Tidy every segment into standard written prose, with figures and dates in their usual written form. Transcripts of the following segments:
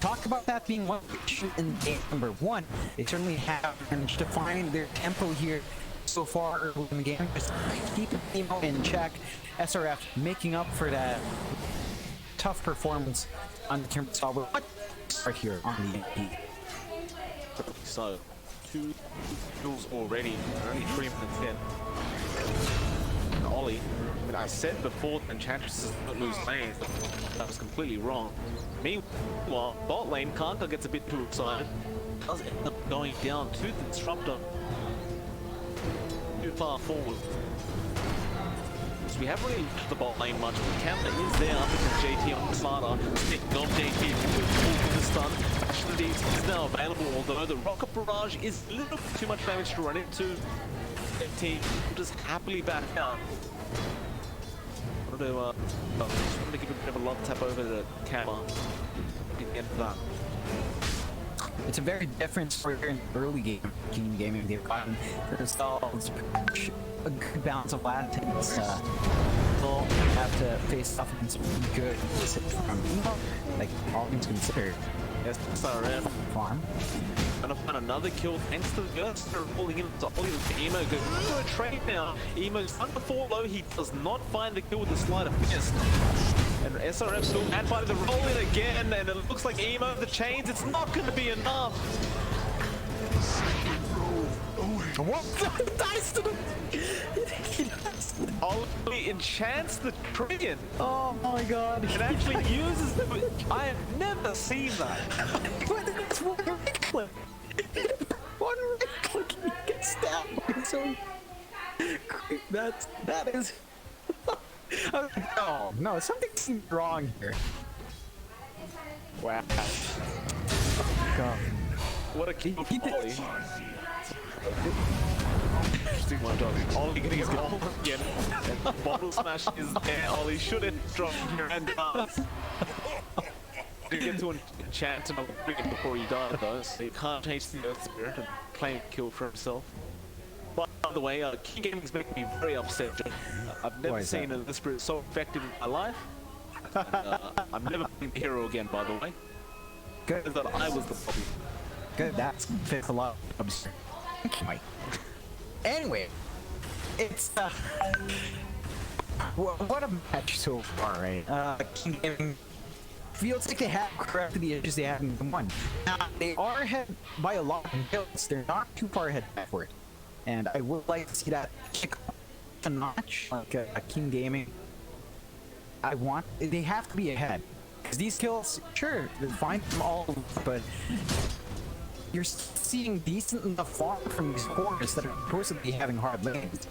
talk about that being one issue in game number 1. They certainly have managed to find their tempo here so far early in the game. Just keeping Nigma in check. SRF making up for that tough performance on the turn solver. What are here on the MP? So, 2 kills already, only 3 minutes in. And Ollie, I mean, I said before that Enchantress don't lose lane, but that was completely wrong. Meanwhile, bot lane, Kanka gets a bit too excited, does end up going down to the Disruptor. Too far forward. So we haven't really looked at the bot lane much, but Kamla is there because JT on Smarter, sticking on JT with the stun. Actually, is now available, although the Rocket Barrage is a little bit too much damage to run into. JT will just happily back out. I just wanted to give a bit of a love tap over to Kamla at the end of that. It's a very different story here in the early game. King Gaming, they've gotten themselves a good balance of latents. They'll have to face off against good from like all things considered. Yes, SRF Farm. Gonna find another kill thanks to the Ghost rolling in to Ollie with Emo. Goes into a trade now. Emo's under 4 low. He does not find the kill with the sleight of fist. And SRF still at by the roll in again, and it looks like Emo the chains. It's not going to be enough. What? Dice to the... Ollie enchants the Trigger. Oh my god. It actually uses the... I have never seen that. It's one right click. One right click and you get stabbed. So that is... No, something seems wrong here. Wow. God. What a kill from Ollie. Interesting one, Johnny. Ollie getting his goal again. And Bottle Smash is there. Ollie should have dropped here and does. To get to enchant him before he died though, so he can't change the Earth Spirit and claim kill for himself. By the way, King Gaming's making me very upset. I've never seen an Earth Spirit so effective in my life. And, I'm never playing the hero again, by the way. Good. I thought I was the problem. Good, that's fixed a lot. Thank you, Mike. Anyway, it's what a match so far, right? King Gaming feels like they have corrected the edges they had in game 1. Now they are ahead by a lot in kills. They're not too far ahead for it, and I would like to see that kick up a notch, like King Gaming. They have to be ahead because these kills, sure, they're fine from all, but you're seeing decent enough farm from these hordes that are supposedly having hard lanes.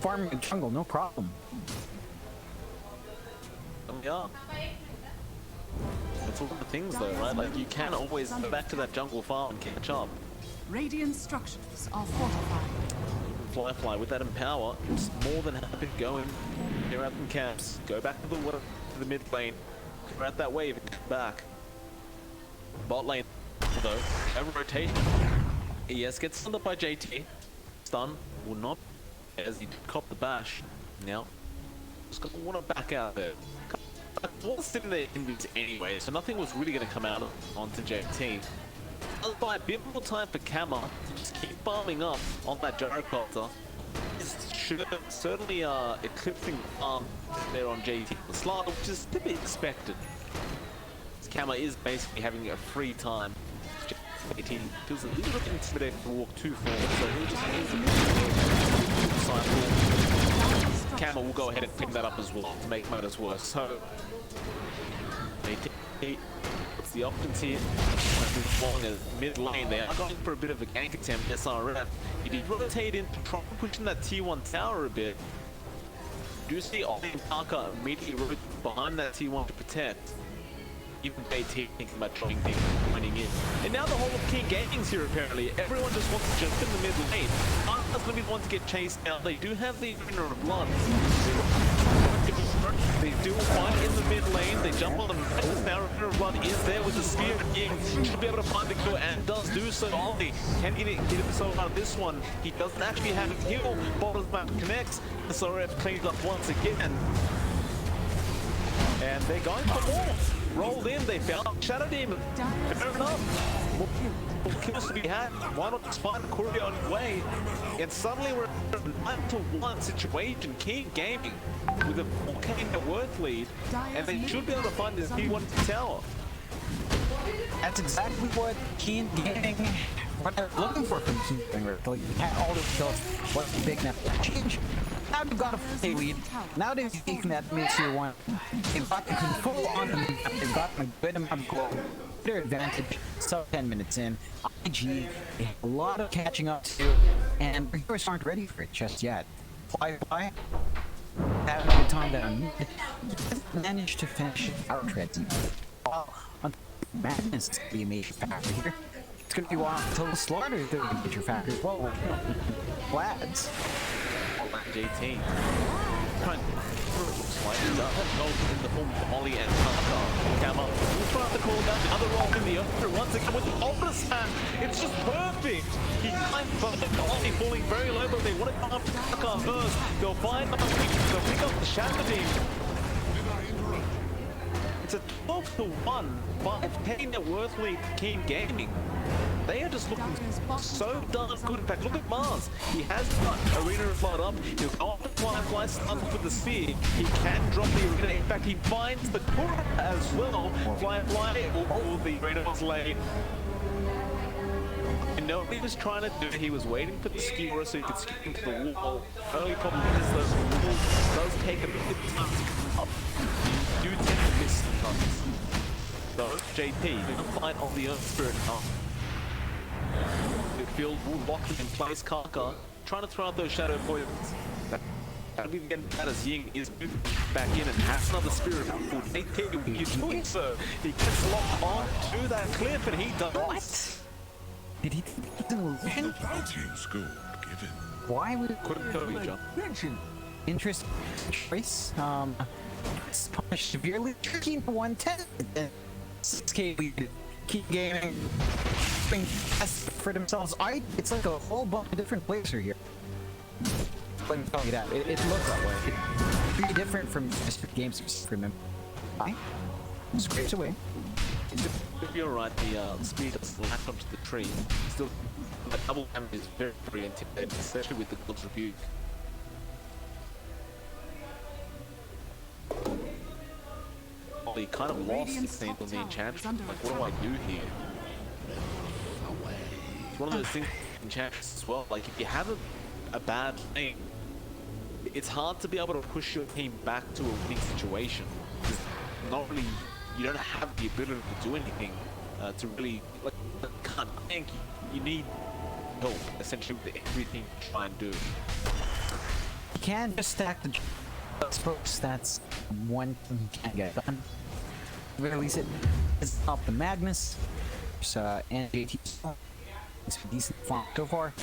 Farming the jungle, no problem. Yeah. That's one of the things though, right? Like you can always go back to that jungle farm and catch up. Radiant structures are fortified. Fly with that empower, it's more than happy to go in, clear out some camps, go back to the mid lane, clear out that wave and come back. Bot lane though, over rotation. ES gets stunned up by JT. Stun will not, as he cop the bash. Now, just gonna want to back out there. I was sitting there in this anyway, so nothing was really going to come out onto JT. I'll buy a bit more time for Kamla to just keep farming up on that gyrocopter. Certainly eclipsing the farm there on JT. The slide, which is to be expected. Kamla is basically having a free time. JT feels a little bit intimidated to walk too forward, so he'll just cycle. Kamla will go ahead and pick that up as well to make matters worse. So JT puts the options here. Along the mid lane, they are going for a bit of a gank attempt. SRF. He did rotate in to try and push in that T1 tower a bit. Do you see Ollie and Parker immediately rotate behind that T1 to protect? Even JT thinking about trying things, winning in. And now the whole of King Gaming's here apparently. Everyone just wants to jump in the mid lane. Parker's going to be the one to get chased out. They do have the Arena of Blood. They do fight in the mid lane. They jump on the matches. Now Arena of Blood is there with the spear. He should be able to find the kill and does do so. Ollie can get himself out of this one. He doesn't actually have a kill. Bottom's map connects. SRF cleans up once again. And they're going for more. rolled in, they found Shadow Demon. Fair enough. More kills to be had. Why not just find Courier on your way? And suddenly we're in a 9-1 situation. King Gaming with a 4K net worth lead, and they should be able to find this P1 tower. That's exactly what Keen Gaming, what they're looking for from Keen Gaming. Like, had all the kills, what's the big net change? Now they've got a 4K lead. Now they've taken that mid-tier 1. They've got the control on the map. They've got a good amount of gold. Their advantage, so 10 minutes in. IG, they have a lot of catching up to, and the heroes aren't ready for it just yet. Fly, having a good time down. Managed to finish our treads. On Madness is be a major factor here. It's going to be a while until the Slaughter is a major factor as well. Lads. JT. Trying looks like he's up. Gold in the form of Ollie and Parker. Cam up. He's trying to call down the other roll in the upper once again with the Opus hand. It's just perfect. He climbed from the Ollie falling very low, but they want to come up to Parker first. They'll find the they'll pick up the Shadow Demon. It's a 12-1, 5K net worth lead for Keen Gaming. They are just looking so darn good. In fact, look at Mars. He has got Arena slot up. He'll go off the fly, start off with the spear. He can drop the Arena. In fact, he finds the Kura as well. Fly, or the Arena was late. I know what he was trying to do. He was waiting for the skewer so he could skew into the wall. Only problem is those walls does take a bit of time to come up. You do tend to miss sometimes. So, JP, you can find on the Earth Spirit now. Midfield will lock him in place. Kaka trying to throw out those shadow poisons. That'll be getting bad as Ying is moving back in and has another spirit for JP. He's doing so. He gets locked on to that cliff and he does. What? Did he think it was an illusion? Why would Couldn't go each other. Interesting choice. It's punished severely. 13 to 110. 6K lead. Keep gaming. For themselves. It's like a whole bunch of different players are here. Let me tell you that. It looks that way. It's pretty different from specific games from them. Scrapes away. If you're right, the speed that's latched onto the tree, still, the double damage is very, very intimidating, especially with the God's Rebuke. Oh, he kind of lost 16 on the enchantment. Like, what do I do here? It's one of those things in enchantments as well. Like, if you have a bad thing, it's hard to be able to push your team back to a winning situation. It's not really. You don't have the ability to do anything to really, like, can't tank. You need help, essentially, with everything you try and do. You can just stack the folks. That's one thing you can't get done. At least it's up the Magnus. And JT. It's a decent font so far.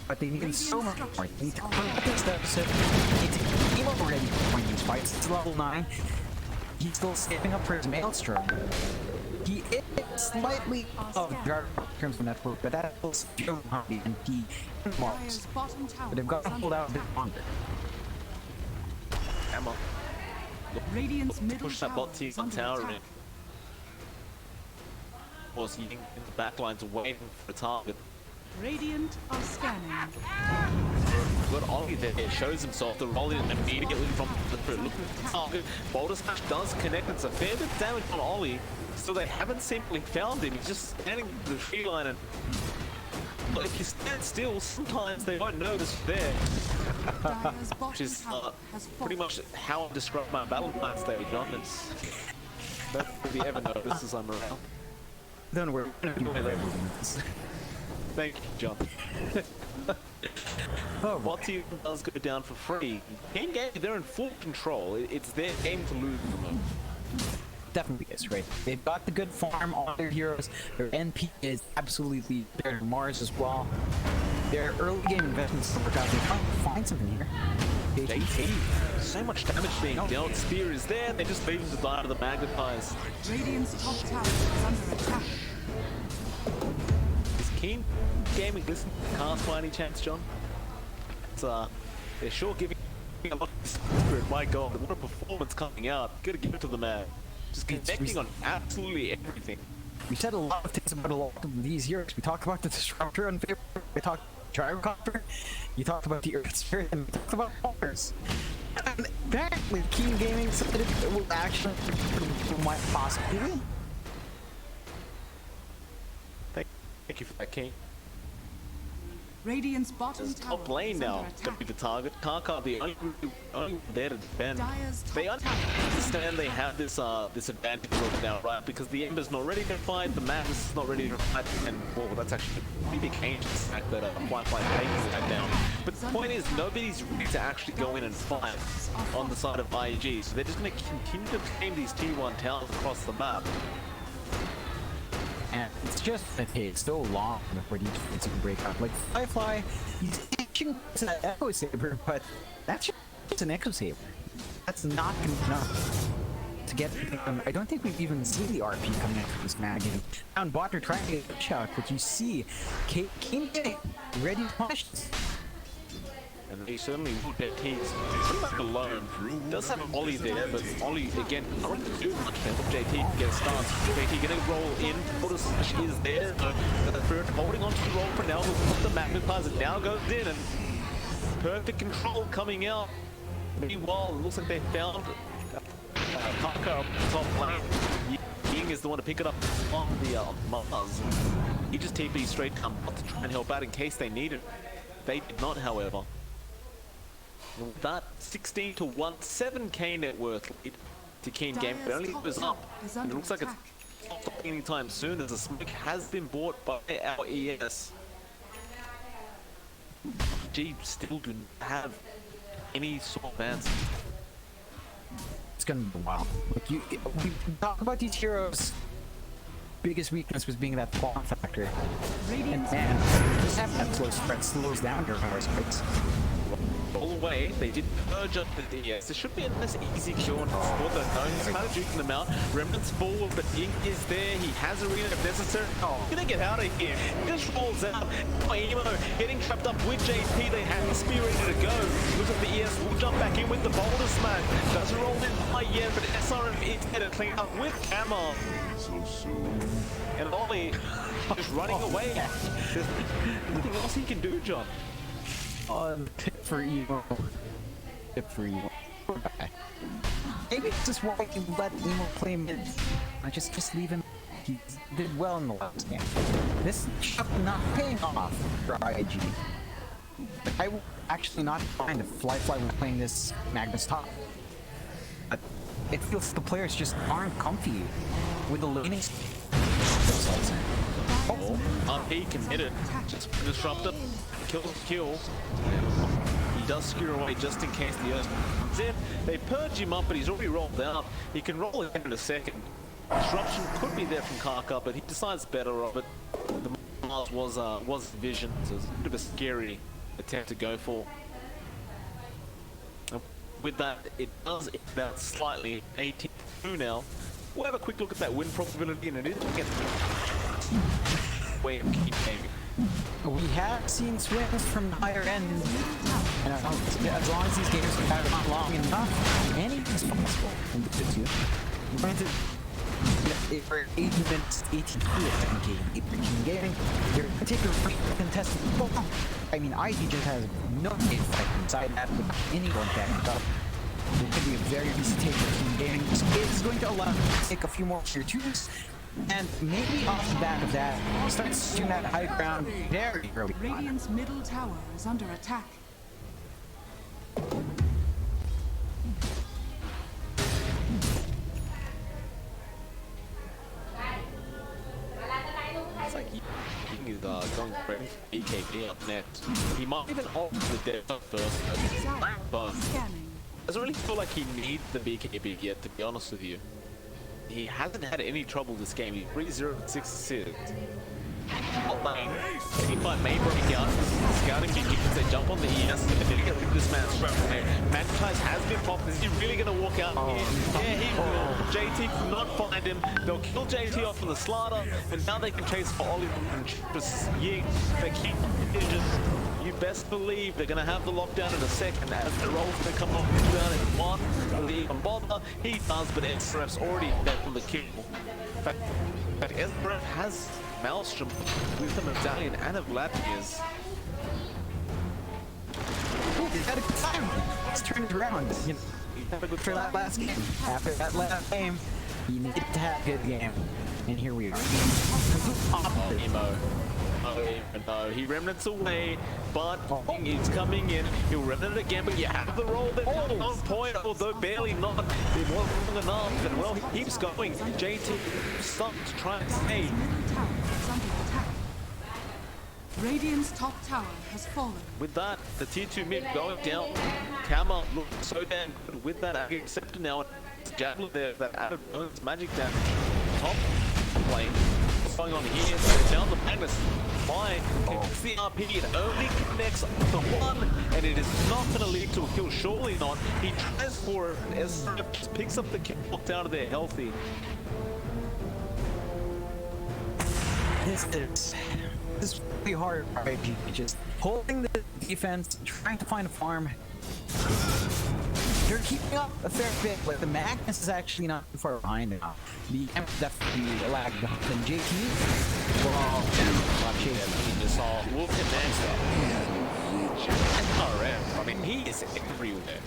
But they need so much more. They need to complete this episode. They need to game already for these fights. It's level 9. He's still saving up for his maelstrom. He is slightly off guard in terms of network, but that was still hobby and he marks. But they've got to hold out a bit longer. Emma. Push that bot team on tower in. Of course, Ying in the back lines waiting for a target. Radiant are scanning. Got Ollie there, it shows himself to roll in immediately from the look at the target. Boulder Smash does connect, it's a fair bit of damage on Ollie. So they haven't simply found him, he's just standing in the tree line and if you stand still, sometimes they won't notice you're there. Which is pretty much how I describe my battle plan stage, John. It's nobody ever notices I'm around. Don't worry. Thank you, John. Oh, what team does go down for free? Game, they're in full control. It's their game to lose at the moment. Definitely is, right? They've got the good farm on their heroes. Their NP is absolutely there. Mars as well. Their early game investments work out. They find something here. JT, so much damage being dealt. Spear is there. They just leave him to die to the magnetize. Radiant's top tower is under attack. Is Keen Gaming listen to cast by any chance, John? It's they're sure giving a lot of spirit. My God, what a performance coming out. Gotta give it to the man. Just connecting on absolutely everything. We said a lot of things about a lot of these heroes. We talked about the Disruptor on paper, we talked Gyrocopter, you talked about the Earth Spirit, and we talked about Mars. And apparently, Keen Gaming said it will actually might possibly win. Thank you for that, King. Radiant's bottom tower Top lane is now under to attack. be the target. Kaka the only one there to defend. Dire's They top tower understand they have this this advantage over now, right? Because the Ember's not ready to fight, the Magnus is not ready to fight, and well, that's actually a pretty big change to the fact that Firefly takes that down. But the point is, nobody's ready to actually go in and fight on the side of IEG, so they're just going to continue to claim these T1 towers across the map. And it's just that it's so long before these fights can break up. Like Firefly, he's itching to that Echo Saber, but that's just an Echo Saber. That's not enough to get. I don't think we've even seen the RP coming out of this mag. And down bot, they're trying to get a push out, but you see Kane getting ready to punish this. And they certainly will get he's pretty much alone. Does have Ollie there, but Ollie again not really do much to help JT get a stance. JT gonna roll in, Photo Slash is there, so the Spirit holding on to the roll for now, but the Magnetizer now goes in and perfect control coming out. Meanwhile, it looks like they found Kaka up top lane. Ying is the one to pick it up on the Mars. He just TP'd straight down to try and help out in case they need it. They did not, however. With that 16 to 1, 7k net worth lead to Keen Game, but only goes up. And it looks like it's not stopping anytime soon as the smoke has been bought by our ES. G still do not have any sort of answer. It's gonna be wild. Like we talk about these heroes. Biggest weakness was being that spawn factor. And just having that slow spread slows down your power spikes. All the way, they did purge up the DS. There should be a nice easy kill on sport that no, he's kind of juking them out. Remnant's forward, but Ink is there. He has arena if necessary. Oh, gonna get out of here. He just rolls out. Emo getting trapped up with JP. They have the spear ready to go. Looks like the ES will jump back in with the boulder smash. Doesn't roll in quite yet, but SRM is there to clean up with Camel. And Ollie just running away. There's nothing else he can do, John. Tip for Emo. Tip for Emo. Maybe it's just why you let Emo play mid. Just leave him. He did well in the last game. This is not paying off for IG. I will actually not mind if Fly was playing this Magnus top. But it feels the players just aren't comfy with the laning. RP committed, just disrupted, kill. He does skewer away just in case the Earth comes in. They purge him up, but he's already rolled out. He can roll again in a second. Disruption could be there from Kaka, but he decides better of it. The Mars was vision, so it's a bit of a scary attempt to go for. With that, it does about slightly 18-2 now. We'll have a quick look at that win probability, and it is again way of keep aiming. We have seen swings from the higher end, and as long as these games are not long enough, anything's possible in the 2. Granted, if we're 18 minutes, 18 gaming, you're going to take a contested ball. I mean, IG just has no game fight inside that with anyone backing up. It could be a very easy take for Team Gaming. It's going to allow them to take a few more tier 2s, and maybe off the back of that, start shooting that high ground very early on. Radiant's middle tower is under attack. It's like King is going for BKB up next. He might even ult the dev first, but Scanning. doesn't really feel like he needs the BKB yet, to be honest with you. He hasn't had any trouble this game. He's 3-0 6 assists. Bot lane. Team fight may break out. Scouting begins. They jump on the ES. They're going to get rid of this man straight away. Magpie's has been popped. Is he really going to walk out here? Yeah, he will. JT could not find him. They'll kill JT off for the slaughter, and now they can chase for Oliver and just Ying. They keep injured. You best believe they're going to have the lockdown in a second as the roll's going to come off down in one. Will he even bother? He does, but SRF's already there for the kill. In fact, SRF has Maelstrom with the medallion and a Vladmir's. He's had a good time. Let's turn it around. You know, have a good for that last game. After that last game, you need to have a good game. And here we are. Oh, Emo. No, he remnants away, but he's coming in. He'll remnant again, but you have the roll there on point, although barely not. It wasn't long enough, and well, he keeps going. JT stopped to try and stay. Middle tower is under attack. Radiant's top tower has fallen. With that, the tier 2 mid going down. Kama looks so damn good with that Agate Scepter now. Javelin there, that added bonus magic damage. Top lane. What's going on here? So they found the Magnus. Fine. It's the RP. It only connects to one, and it is not going to lead to a kill. Surely not. He tries for it. SRF just picks up the kill down to there healthy. This is really hard, right? Just holding the defense, trying to find a farm. They're keeping up a fair bit, but the Magnus is actually not too far behind now. The M definitely lagged up. And JT, well, He just saw Wolf and Nanster. SRF, I mean, he is everywhere.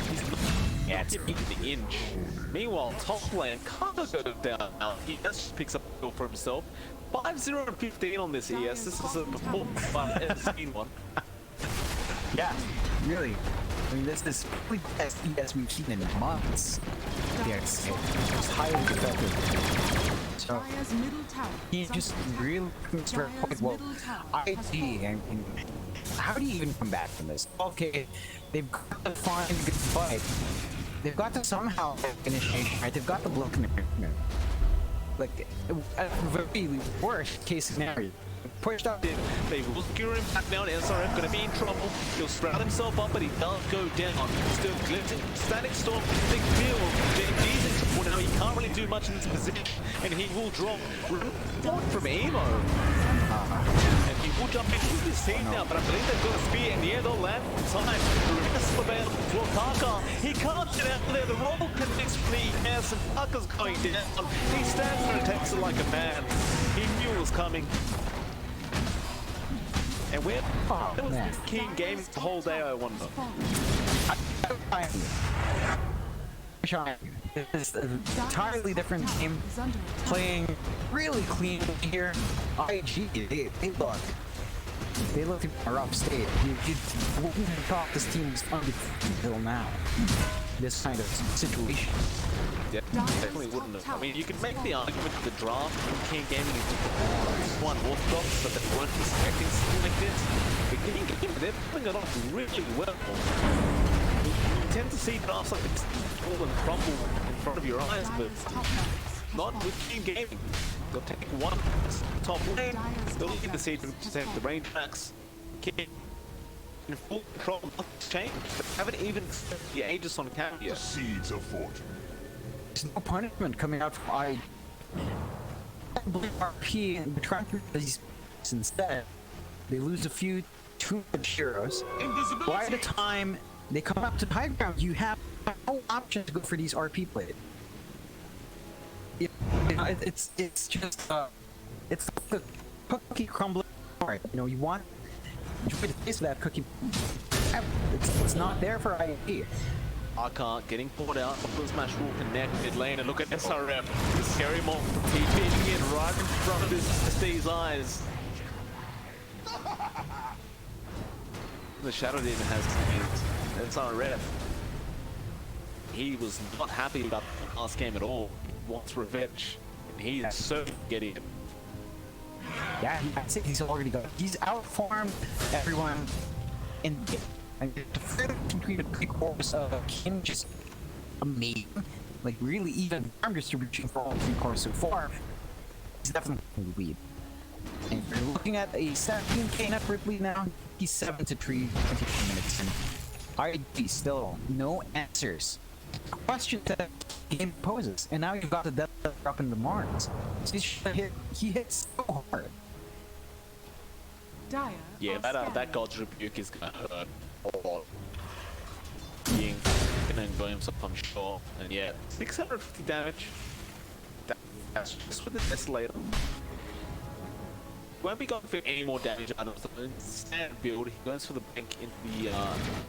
He's not even the inch. Meanwhile, top lane can't go down now. He just picks up a kill for himself. 5-0 and 15 on this ES. This is a performance I've ever seen one. yeah, really. I mean, this is probably the best ES we've seen in months. Yes, it's highly effective. So, Dire's middle tower he is just under attack. really construct quite well. ID, I mean, how do you even come back from this? Okay, they've got to find a good fight. They've got to somehow have initiation, right? They've got the block in there. Like, at the very worst case scenario, pushed up. They will secure him back down. SRF gonna be in trouble. He'll sprout himself up, but he does go down. Still glitching. Static Storm, big field. JG's in trouble now. He can't really do much in this position, and he will drop forward from Emo. And he will jump into this team now, but I believe they've got a spear, and yeah, they'll land in time. Rest available for Kaka. He can't get out there. The roll connects from the ES, and Kaka's going down. He stands there and takes it like a man. He knew it was coming. And where it was man. King Gaming the whole day, I wonder. It's an entirely different team, Is under attack. playing really clean here. IG, they look in a rough state. You wouldn't have thought this team was undefeated until now. This kind of situation. Yeah, definitely wouldn't have. I mean, you could make the argument that the draft from King Gaming is one orthodox, but they weren't expecting something like this. But King Gaming, they're pulling it off really well. You tend to see drafts like this fall and crumble in front of your eyes, but Dire's top barracks has not fallen. with King Gaming. They'll take one top lane, they'll leave the seed to take the range max. King in full control, nothing's changed. They haven't even set the Aegis on camp yet. Seeds of fortune. There's no punishment coming out from I believe RP and trying to these instead. They lose a few too much heroes. By the time they come up to the high ground, you have no option to go for these RP plays. It's just it's the cookie crumbling part. You know, you want enjoy the taste of that cookie. It's not there for IE. Arca getting poured out. Upper Smash will connect mid lane, and look at SRF. The scary mob TPing it right in front of his SD's eyes. The Shadow Demon has SRF. He was not happy about the last game at all. He wants revenge, and he is so getting it. Yeah, that's it. He's already got. He's outfarmed everyone in the game. And to further complete a quick course of him just amazing. Like really even farm distribution for all three cores so far. he's definitely the lead. And if you're looking at a 17k net worth lead now, he's 7 to 3, 22 minutes in. RG still no answers. Questions that the game poses, and now you've got the death up in the Mars. So he hits so hard. Dire Yeah, are that God's Rebuke is gonna hurt a lot. Being gonna enjoy himself, I'm sure. And yeah, 650 damage. That's just with the Desolator. Won't be going for any more damage out of the standard build. He goes for the bank into the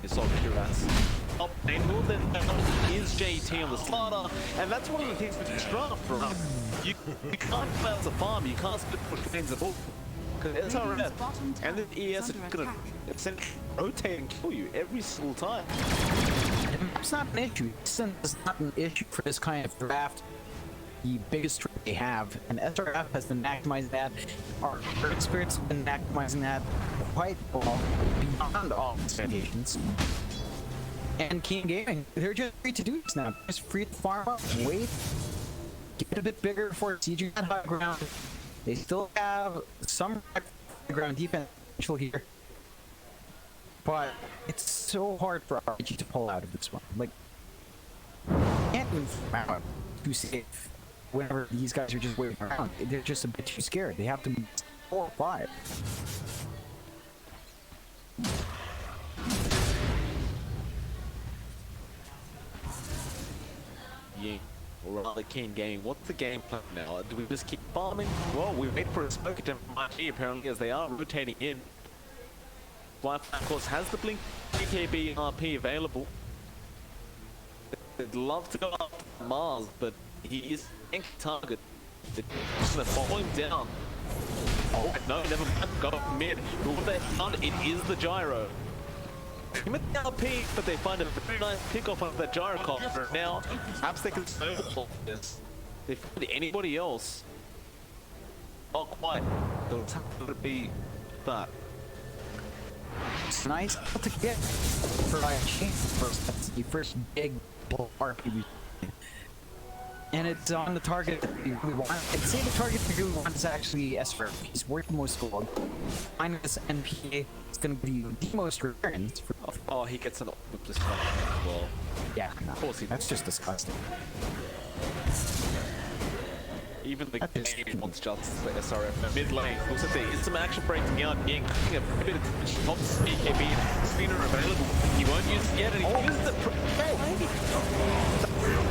Assault Cuirass. Up lane will then is JT on the slaughter, and that's one of the things with this draft, right? You can't play as a farm, you can't split for gains of all. Because SRF and the ES are gonna essentially rotate and kill you every single time. It's not an issue. It's not an issue for this kind of draft. The biggest threat they have, and SRF has been maximizing that. Our experts have been maximizing that quite well, beyond all expectations. And King Gaming, they're just free to do this now. Just free to farm up, wait, get a bit bigger for sieging that high ground. They still have some high ground defense potential here, but it's so hard for RG to pull out of this one. Like, you can't even farm out too safe whenever these guys are just waiting around. They're just a bit too scared. They have to move 4 or 5. Yeah, or rather King Gaming. What's the game plan now? Do we just keep farming? Well, we wait for a smoke attempt from RG apparently, as they are rotating in. Wi-Fi, of course, has the Blink BKB RP available. They'd love to go up Mars, but he is a target. They're just gonna follow him down. Oh, no, never mind. Go up mid. But what they found, it is the gyro. He met the LP, but they find a very nice pickoff of that gyrocopter. Now, perhaps they can snowball this. They find anybody else. Not quite. They'll have to be that. It's nice to get for IG first. That's the first big RP. And it's on the target that we really want. I'd say the target we really want is actually SRF. He's worth the most gold. Minus NPA is going to be the most returns. Oh, he gets an with this one as well. Yeah, no, Of course he that's just disgusting. Even the game wants justice for SRF. Mid lane, looks like there is some action breaking out. Being a bit of damage. Top BKB, spinner available. He won't use it yet, and he uses it.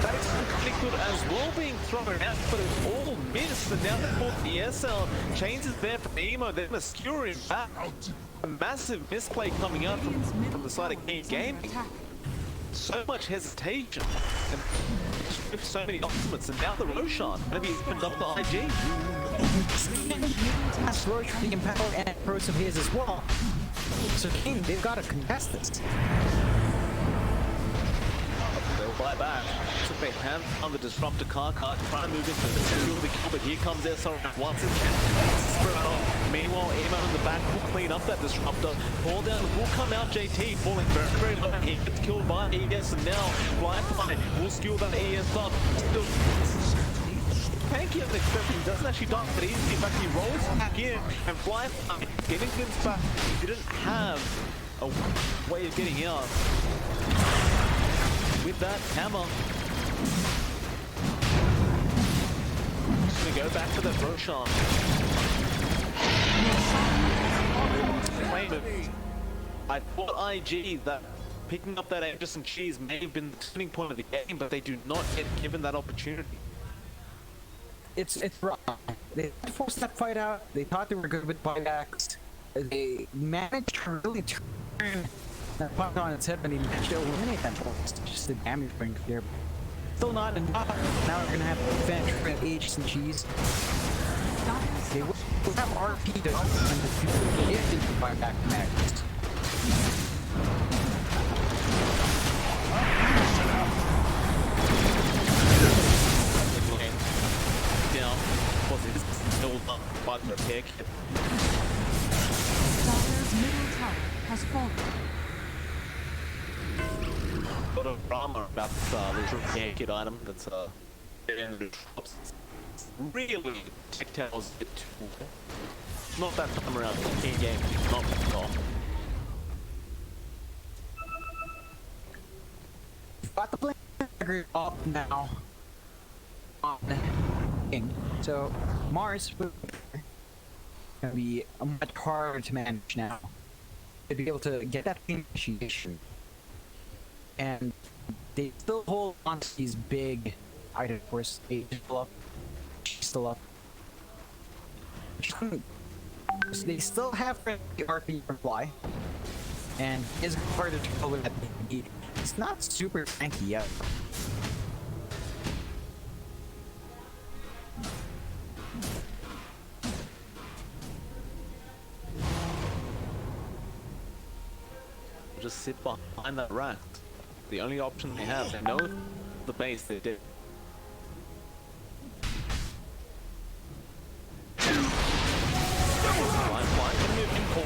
That is pretty good as well, being thrown out, but it's all missed. And now they pulled the SL. Chains is there for Nigma. They're gonna skewer him back. A massive misplay coming out from the side of King Gaming. So much hesitation, and so many ultimates, and now the Roshan maybe opens up the IG. That's Roche, the Empower, and pros of his as well. So King, they've got to contest this. They'll buy back. So they have on the disruptor car trying to move into the kill, but here comes SRF once again. Meanwhile, Emma in the back will clean up that disruptor. Fall down will come out. JT falling very, very low. He gets killed by ES, and now Flyfly will skew that ES up. Still Panky unexpected. He doesn't actually die that easily. In fact, he rolls back in, and Flyfly getting glimpsed back. He didn't have a way of getting out. With that hammer, just gonna go back to that Roshan. I thought IG that picking up that Anderson cheese may have been the turning point of the game, but they do not get given that opportunity. It's wrong. They forced that fight out. They thought they were good with buybacks. They managed to really turn that fight on its head, but he managed to eliminate that force. Just the damage bring there. Still not enough. Now we're gonna have to defend Aegis and cheese. They will have RP to help them defeat if they can buy back Magnus. Down. Was it still up by the repair kit? Dire's middle tower has fallen. Got a drama about this little repair kit item that's in the drops. really Tech Towers a bit too well. Not that time around. King game, not at all. Got the blink up now on King. So Mars will be much harder to manage now. To be able to get that initiation. And they still hold on to these big items. Of course, Age is still up. She's still up. They still have RP from Fly. And it's harder to go with that. It's not super tanky yet. Just sit behind that rack. The only option they have. They know the base they did.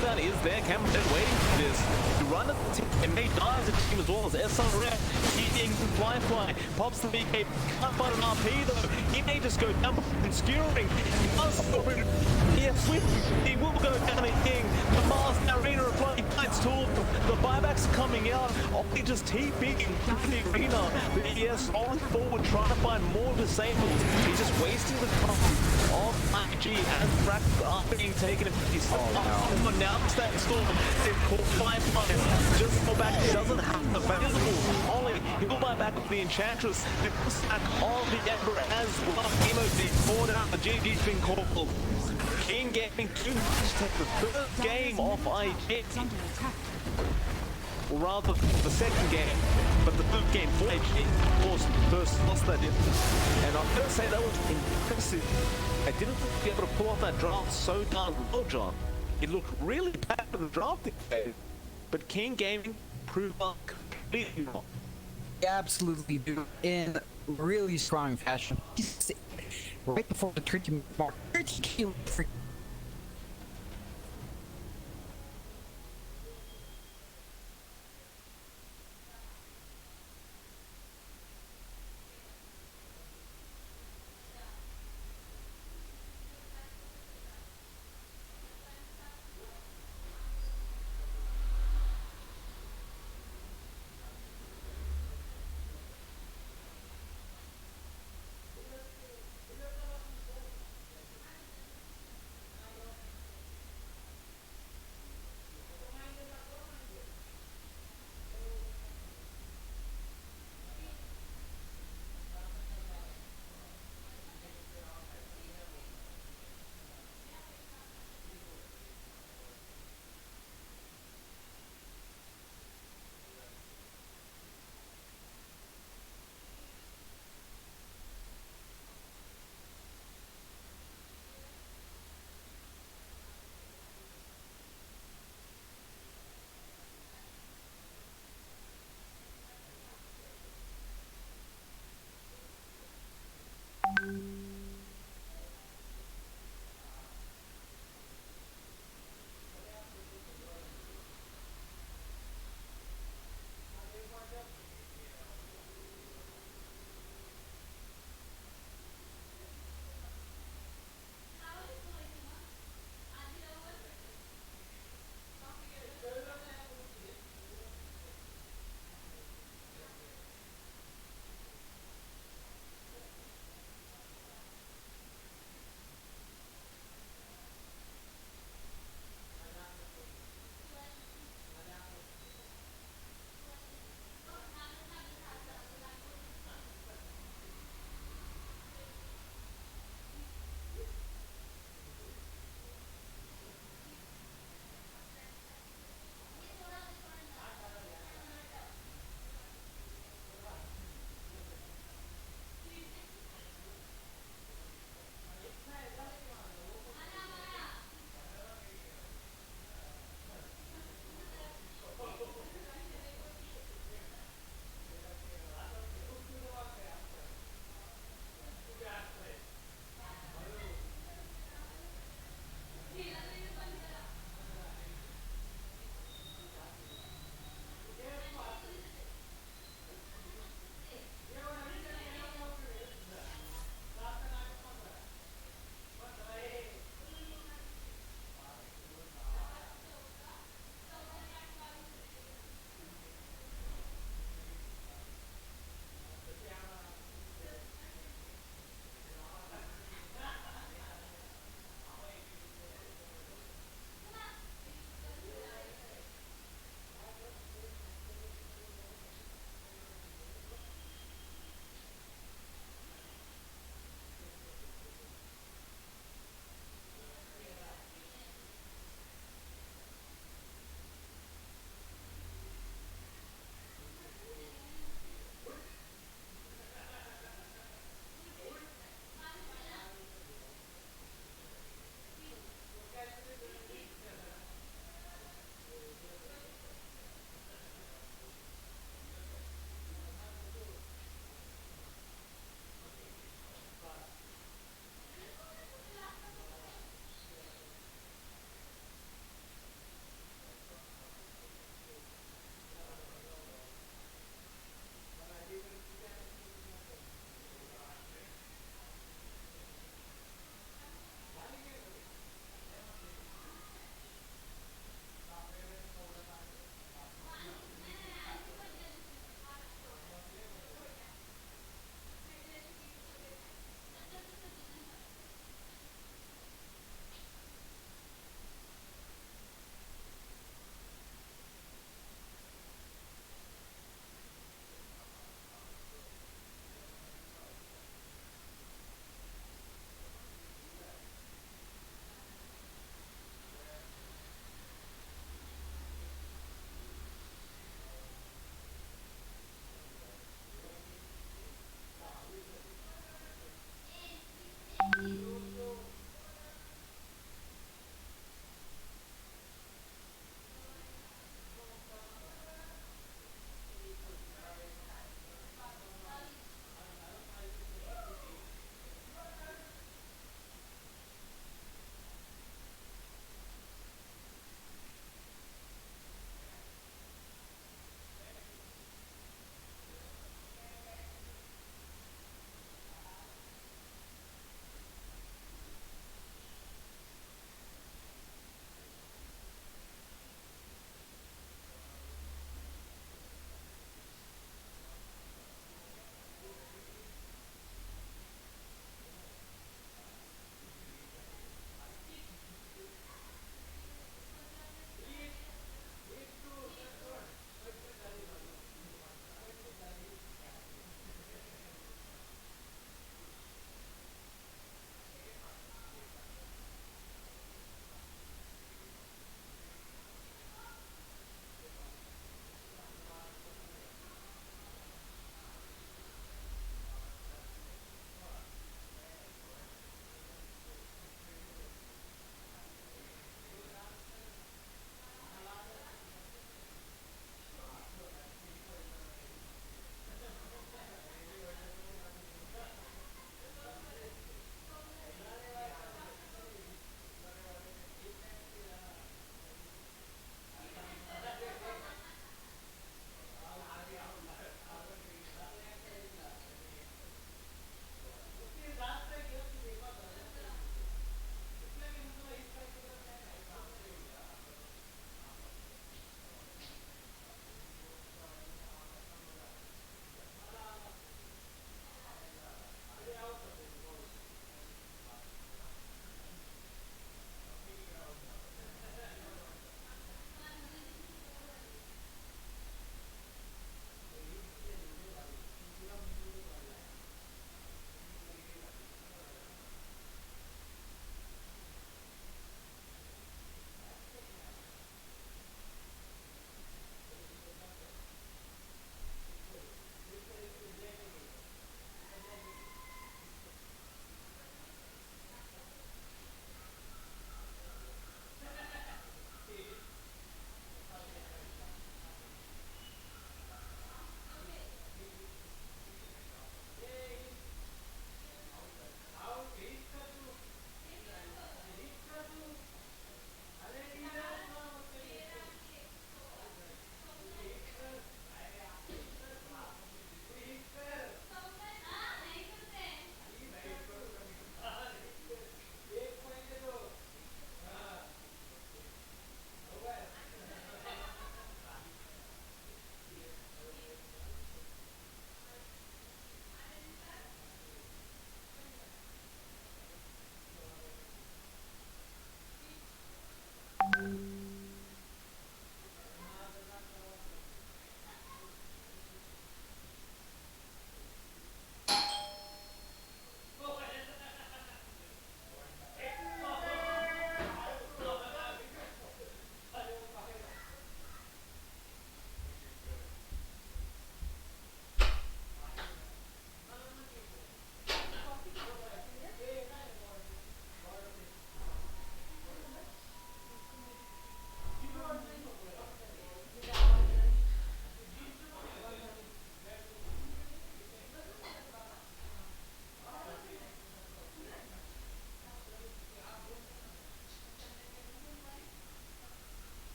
That is there. Cameron waiting for this. To run at the team, and May dives the team as well as SRF. Eating Fly. Pops the BK. Can't find an RP though. He may just go down and skewering. Yes, he will go down and King. The Mars Arena of Bloody Fights tool. The buybacks are coming out. Ollie just TPing the arena. The ES rolling forward, trying to find more disabled. He's just wasting the time of IG as racks are being taken. He's now it's that storm. They've caught 5-5. Just go back. He doesn't have available. Ollie, he will buy back with the Enchantress. The stack of the Ember as well. Emo being poured out. The GG's been called. King Gaming 2 to take the third game off IG. Or rather, the second game, but the third game for IG. Of course, first lost that in. And I'm going to say that was impressive. I didn't be able to pull off that draft so darn well, John. It looked really bad in the drafting phase, but King Gaming proved up completely wrong. Absolutely do in really strong fashion. Right before the 30 mark, 30 kills.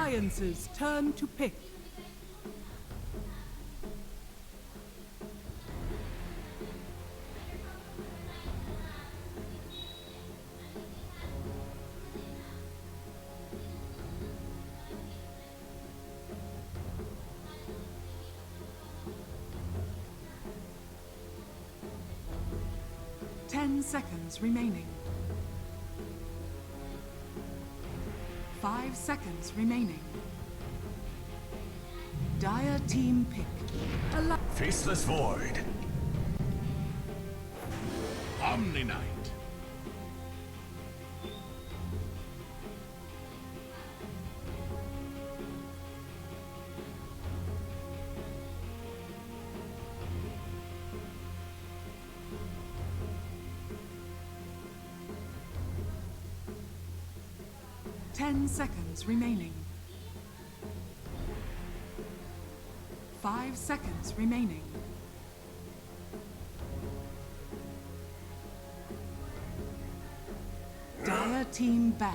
Alliance's turn to pick. Seconds remaining. 5 seconds remaining. Dire team pick. Faceless Void. Omni Knight. Seconds remaining. 5 seconds remaining. Dire team ban.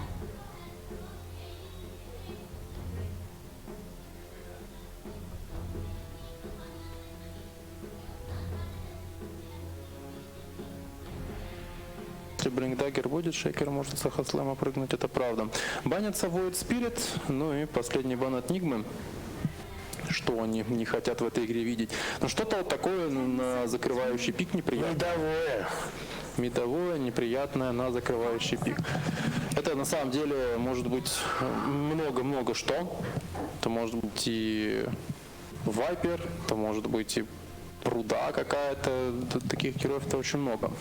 Если Блинкдаггер будет, Шейкер может с Ахаслема прыгнуть, это правда. Банится Void Spirit, ну и последний бан от Нигмы. Что они не хотят в этой игре видеть. Но что-то вот такое на закрывающий пик неприятное. Медовое, неприятное на закрывающий пик. Это на самом деле может быть много-много что. Это может быть и Вайпер, это может быть и пруда какая-то. Таких героев-то очень много.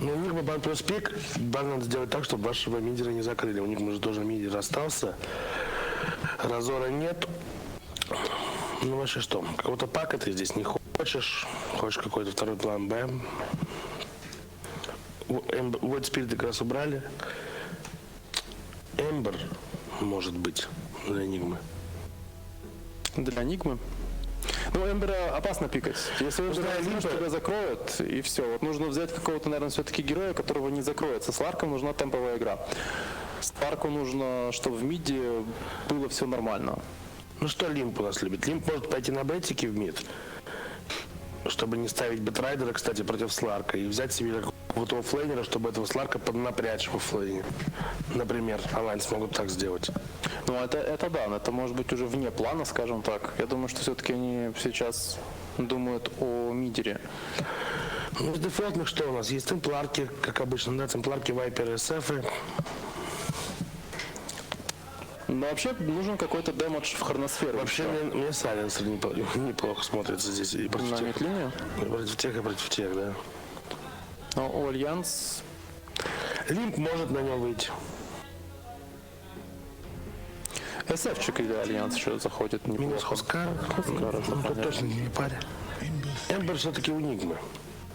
Ну, у них бан плюс пик. Бан надо сделать так, чтобы вашего мидера не закрыли. У них, может, тоже мидер остался. Разора нет. Ну, вообще что? Какого-то пака ты здесь не хочешь. Хочешь какой-то второй план Б. Void Spirit как раз убрали. Эмбер, может быть, для Нигмы. Для Нигмы? Ну, Эмбера опасно пикать. Если Эмбера тебя закроют, и все. Вот нужно взять какого-то, наверное, все-таки героя, которого не закроется. С Ларком нужна темповая игра. Старку нужно, чтобы в миде было все нормально. Ну что Лимп у нас любит? Лимп может пойти на бетики в мид, чтобы не ставить бетрайдера, кстати, против Сларка, и взять себе какого-то оффлейнера, чтобы этого Сларка поднапрячь в оффлейне. Например, Alliance могут так сделать. Ну, это да, но это может быть уже вне плана, скажем так. Я думаю, что все-таки они сейчас думают о мидере. Ну, из дефолтных что у нас? Есть темпларки, как обычно, да, темпларки, вайперы, эсэфы. Но вообще нужен какой-то дэмэдж в хроносферу. Вообще мне сайленсер неплохо смотрится здесь и против на тех. мид-линию? И против тех, и против тех, да. Но у Альянс... Лимп может на нем выйти. СФчик или Альянс еще заходит неплохо. Минус Хоскар. Тут точно не паря. Эмбер все-таки у Нигмы.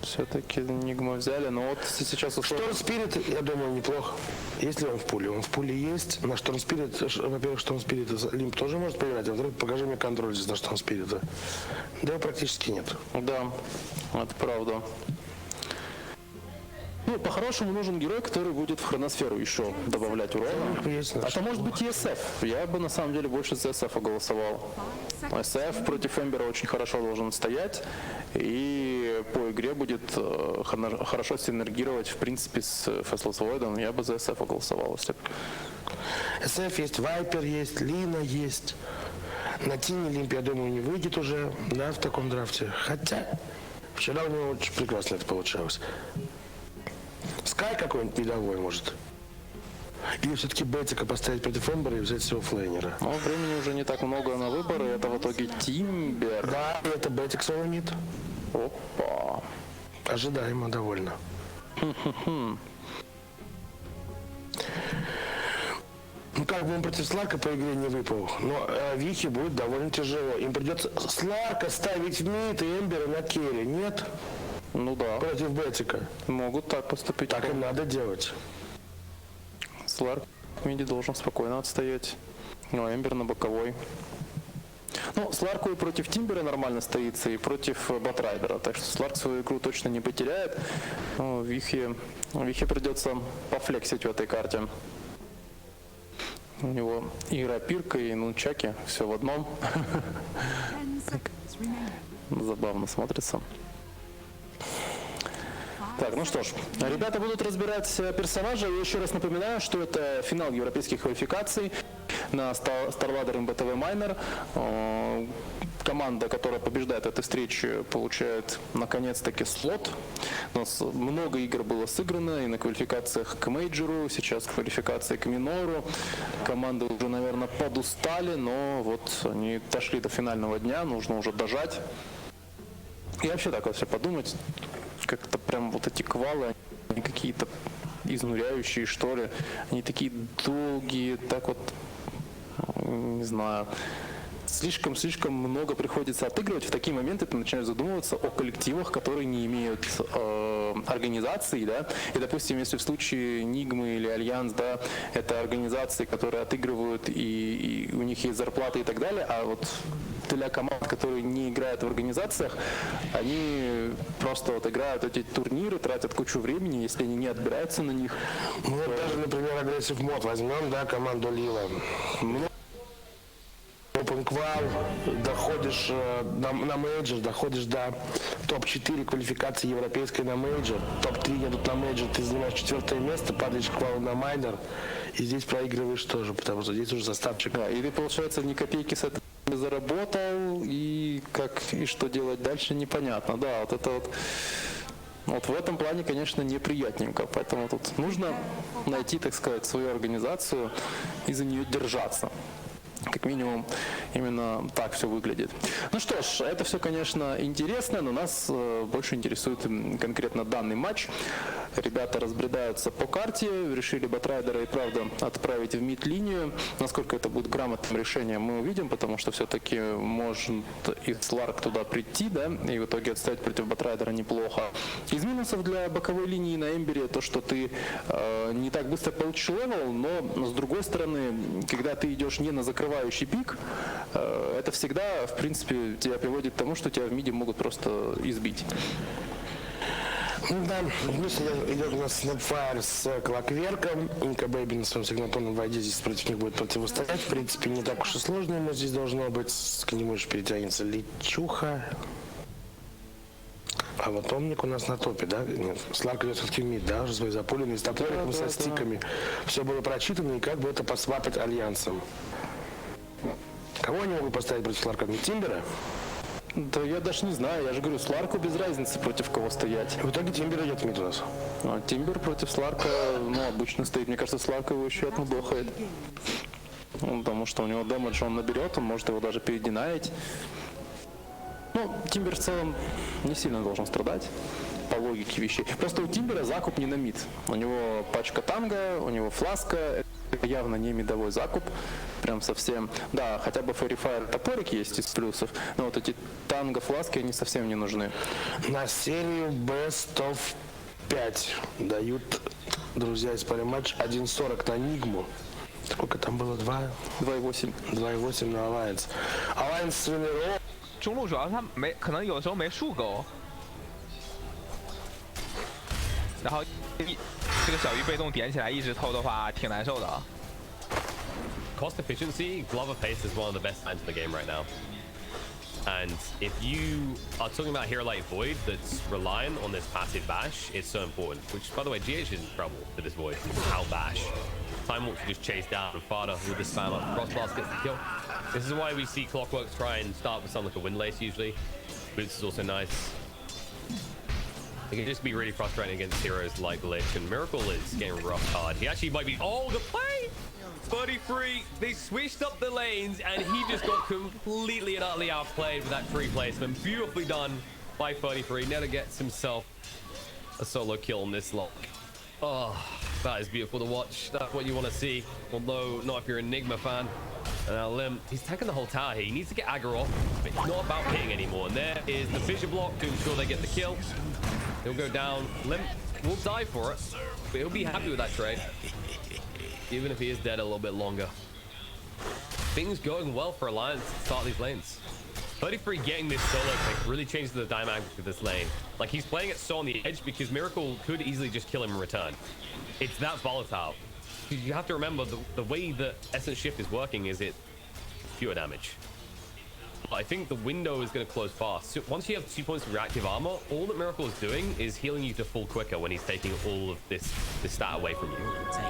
Все-таки Нигму взяли, но вот сейчас... Шторм Спирит, я думаю, неплохо. Есть ли он в пуле? Он в пуле есть. На Шторм Спирит, во-первых, Шторм Спирит Лимп тоже может поиграть, а во-вторых, покажи мне контроль здесь на Шторм Спирита. Да, практически нет. Да, это правда. Ну, по-хорошему нужен герой, который будет в хроносферу еще добавлять урона. Это может быть и СФ. Я бы на самом деле больше за СФ голосовал. СФ против Эмбера очень хорошо должен стоять. И по игре будет хорошо синергировать, в принципе, с Faceless Void. Я бы за СФ голосовал. СФ есть, Вайпер есть, Лина есть. На Тине Лимп, я думаю, не выйдет уже, да, в таком драфте. Хотя, вчера у него очень прекрасно это получалось. Скай какой-нибудь медовой может. Или все-таки Бетика поставить против Эмбера и взять всего флейнера. Но времени уже не так много на выборы. Это в итоге Тимбер. Да, и это Бетик соломит. Опа. Ожидаемо довольно. Ну как бы он против Сларка по игре не выпал. Но Вихе будет довольно тяжело. Им придется Сларка ставить в мид и Эмбера на керри. Нет? Ну да. Против Бетика. Могут так поступить. Так им надо делать. Сларк в миде должен спокойно отстоять. Ну, а Эмбер на боковой. Ну, Сларку и против Тимбера нормально стоится, и против Батрайдера. Так что Сларк свою игру точно не потеряет. Ну, Вихе придется пофлексить в этой карте. У него игра пирка и нунчаки, все в одном. 10 seconds remaining. Забавно смотрится. Так, ну что ж, ребята будут разбирать персонажа. Я еще раз напоминаю, что это финал европейских квалификаций на StarLadder MBTV Minor. Команда, которая побеждает в этой встрече, получает наконец-таки слот. У нас много игр было сыграно и на квалификациях к мейджору, сейчас квалификации к минору. Команды уже, наверное, подустали, но вот они дошли до финального дня, нужно уже дожать. И вообще так вот все подумать, как-то прям вот эти квалы, они какие-то изнуряющие, что ли. Они такие долгие, так вот, не знаю. Слишком много приходится отыгрывать. В такие моменты ты начинаешь задумываться о коллективах, которые не имеют организации, да. И, допустим, если в случае Нигмы или Альянс, да, это организации, которые отыгрывают и у них есть зарплаты и так далее, а вот для команд, которые не играют в организациях, они просто вот играют эти турниры, тратят кучу времени, если они не отбираются на них. Ну вот даже, например, агрессив мод возьмем, да, команду Лила. Open Qual, доходишь на мейджор, доходишь до топ-4 квалификации европейской на мейджор, топ-3 едут на мейджор, ты занимаешь 4 место, падаешь к квалу на майнер, и здесь проигрываешь тоже, потому что здесь уже составчик. Да, и ты, получается, ни копейки с этого не заработал, и как и что делать дальше, непонятно. Да, вот это вот в этом плане, конечно, неприятненько, поэтому тут нужно найти, так сказать, свою организацию и за нее держаться. Как минимум, именно так все выглядит. Ну что ж, это все, конечно, интересно, но нас больше интересует конкретно данный матч. Ребята разбредаются по карте, решили Батрайдера и правда отправить в мид-линию. Насколько это будет грамотным решением, мы увидим, потому что все-таки может и Сларк туда прийти, да, и в итоге отстоять против Батрайдера неплохо. Из минусов для боковой линии на Эмбере то, что ты не так быстро получишь левел, но с другой стороны, когда ты идешь не на закрывающий пик, это всегда, в принципе, тебя приводит к тому, что тебя в миде могут просто избить. Ну да, плюс идет у нас Snapfire с Клокверком. Инка Бэйби на своем сигнатурном войде здесь против них будет противостоять. В принципе, не так уж и сложно ему здесь должно быть. К нему же перетянется Личуха. А вот Омник у нас на топе, да? Нет, Сларк идет все-таки в мид, да? Уже свои запуленные, с топориком, со стиками. Все было прочитано, и как бы это посвапать альянсом. Кого они могут поставить против Сларка? Не Тимбера? Да я даже не знаю, я же говорю, Сларку без разницы против кого стоять. В итоге Тимбер идет в мид у нас. А Тимбер против Сларка, ну, обычно стоит. Мне кажется, Сларка его еще отмудохает. Ну, потому что у него дэмэдж он наберет, он может его даже перединаить. Ну, Тимбер в целом не сильно должен страдать, по логике вещей. Просто у Тимбера закуп не на мид. У него пачка танго, у него фласка. Это явно не мидовой закуп. Прям совсем. Да, хотя бы Fairy Fire топорик есть из плюсов, но вот эти танго фласки, они совсем не нужны. На серию Best of 5 дают, друзья, из пари матч 1.40 на Нигму. Сколько там было? 2.8. 2.8 на Alliance. Alliance с Венеро. 中路主要是他没可能有的时候没树钩，然后这个小鱼被动点起来一直偷的话挺难受的啊。 Cost efficiency, Glover Pace is one of the best lines in the game right now. And if you are talking about a hero like Void that's reliant on this passive bash, it's so important. Which, by the way, GH is in trouble for this Void. Out bash. Time Walk just chase down and Fada with the spam up. Crossblast gets the kill. This is why we see Clockworks try and start with something like a Windlace usually. Boots is also nice. It can just be really frustrating against heroes like Lich, and Miracle is getting rough hard. He actually might be. Oh, the play! 33. They switched up the lanes, and he just got completely and utterly outplayed with that free placement. Beautifully done by 33. Never gets himself a solo kill on this lock. Oh, that is beautiful to watch. That's what you want to see. Although, not if you're a Nigma fan. And now Lim, he's taking the whole tower here. He needs to get aggro off, but it's not about hitting anymore. And there is the fissure block to ensure they get the kill. He'll go down. Lim will die for it, but he'll be happy with that trade. Even if he is dead a little bit longer. Things going well for Alliance to start these lanes. 33 getting this solo pick really changes the dynamic of this lane. Like, he's playing it so on the edge because Miracle could easily just kill him in return. It's that volatile. You have to remember the way that Essence Shift is working is it pure damage. I think the window is going to close fast. So once you have 2 points of reactive armor, all that Miracle is doing is healing you to full quicker when he's taking all of this stat away from you,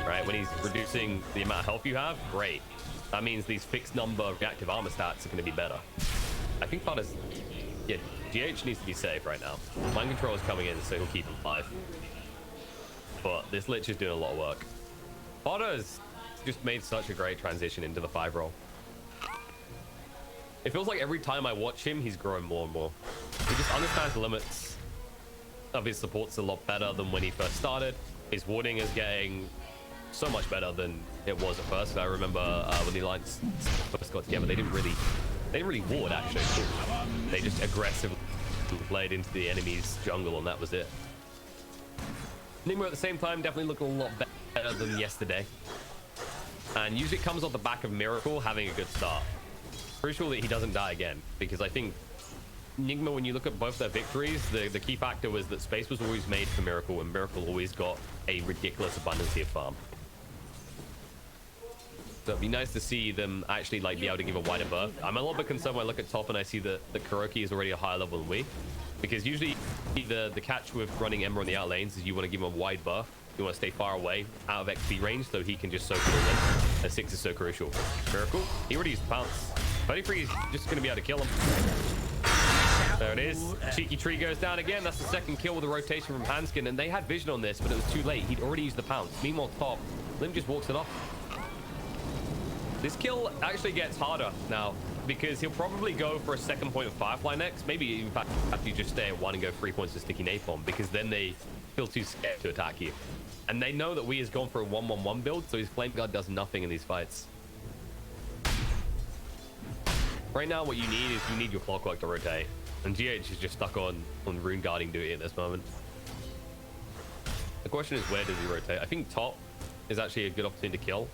right? When he's reducing the amount of health you have, great. That means these fixed number reactive armor stats are going to be better. I think Fada's, yeah, GH needs to be safe right now. Mind Control is coming in, so he'll keep him 5. But this Lich is doing a lot of work. Fada has just made such a great transition into the 5 role. It feels like every time I watch him, he's growing more and more. He just understands the limits of his supports a lot better than when he first started. His warding is getting so much better than it was at first. I remember when the Alliance first got together, they didn't really ward actually. They just aggressively played into the enemy's jungle, and that was it. Nigma at the same time definitely looking a lot better than yesterday, and usually it comes off the back of Miracle having a good start. Crucial that he doesn't die again, because I think Nigma, when you look at both their victories, the key factor was that space was always made for Miracle, and Miracle always got a ridiculous abundance of farm. So it'd be nice to see them actually like be able to give a wider berth. I'm a little bit concerned when I look at top and I see that the Kuroki is already a higher level than we, because usually the catch with running Ember on the out lanes is you want to give him a wide berth. You want to stay far away, out of XP range, so he can just soak it all in. And 6 is so crucial. Miracle, he already used the pounce. 33 is just going to be able to kill him. There it is. Cheeky tree goes down again. That's the second kill with a rotation from Hanskin, and they had vision on this, but it was too late. He'd already used the pounce. Meanwhile, top, Lim just walks it off. This kill actually gets harder now, because he'll probably go for a second point of Firefly next. Maybe, in fact, after you just stay at 1 and go 3 points of Sticky Napalm, because then they feel too scared to attack you. And they know that we has gone for a 1-1-1 build, so his Flame Guard does nothing in these fights. Right now, what you need is you need your Clockwork to rotate. And GH is just stuck on Rune Guarding duty at this moment. The question is, where does he rotate? I think top is actually a good opportunity to kill.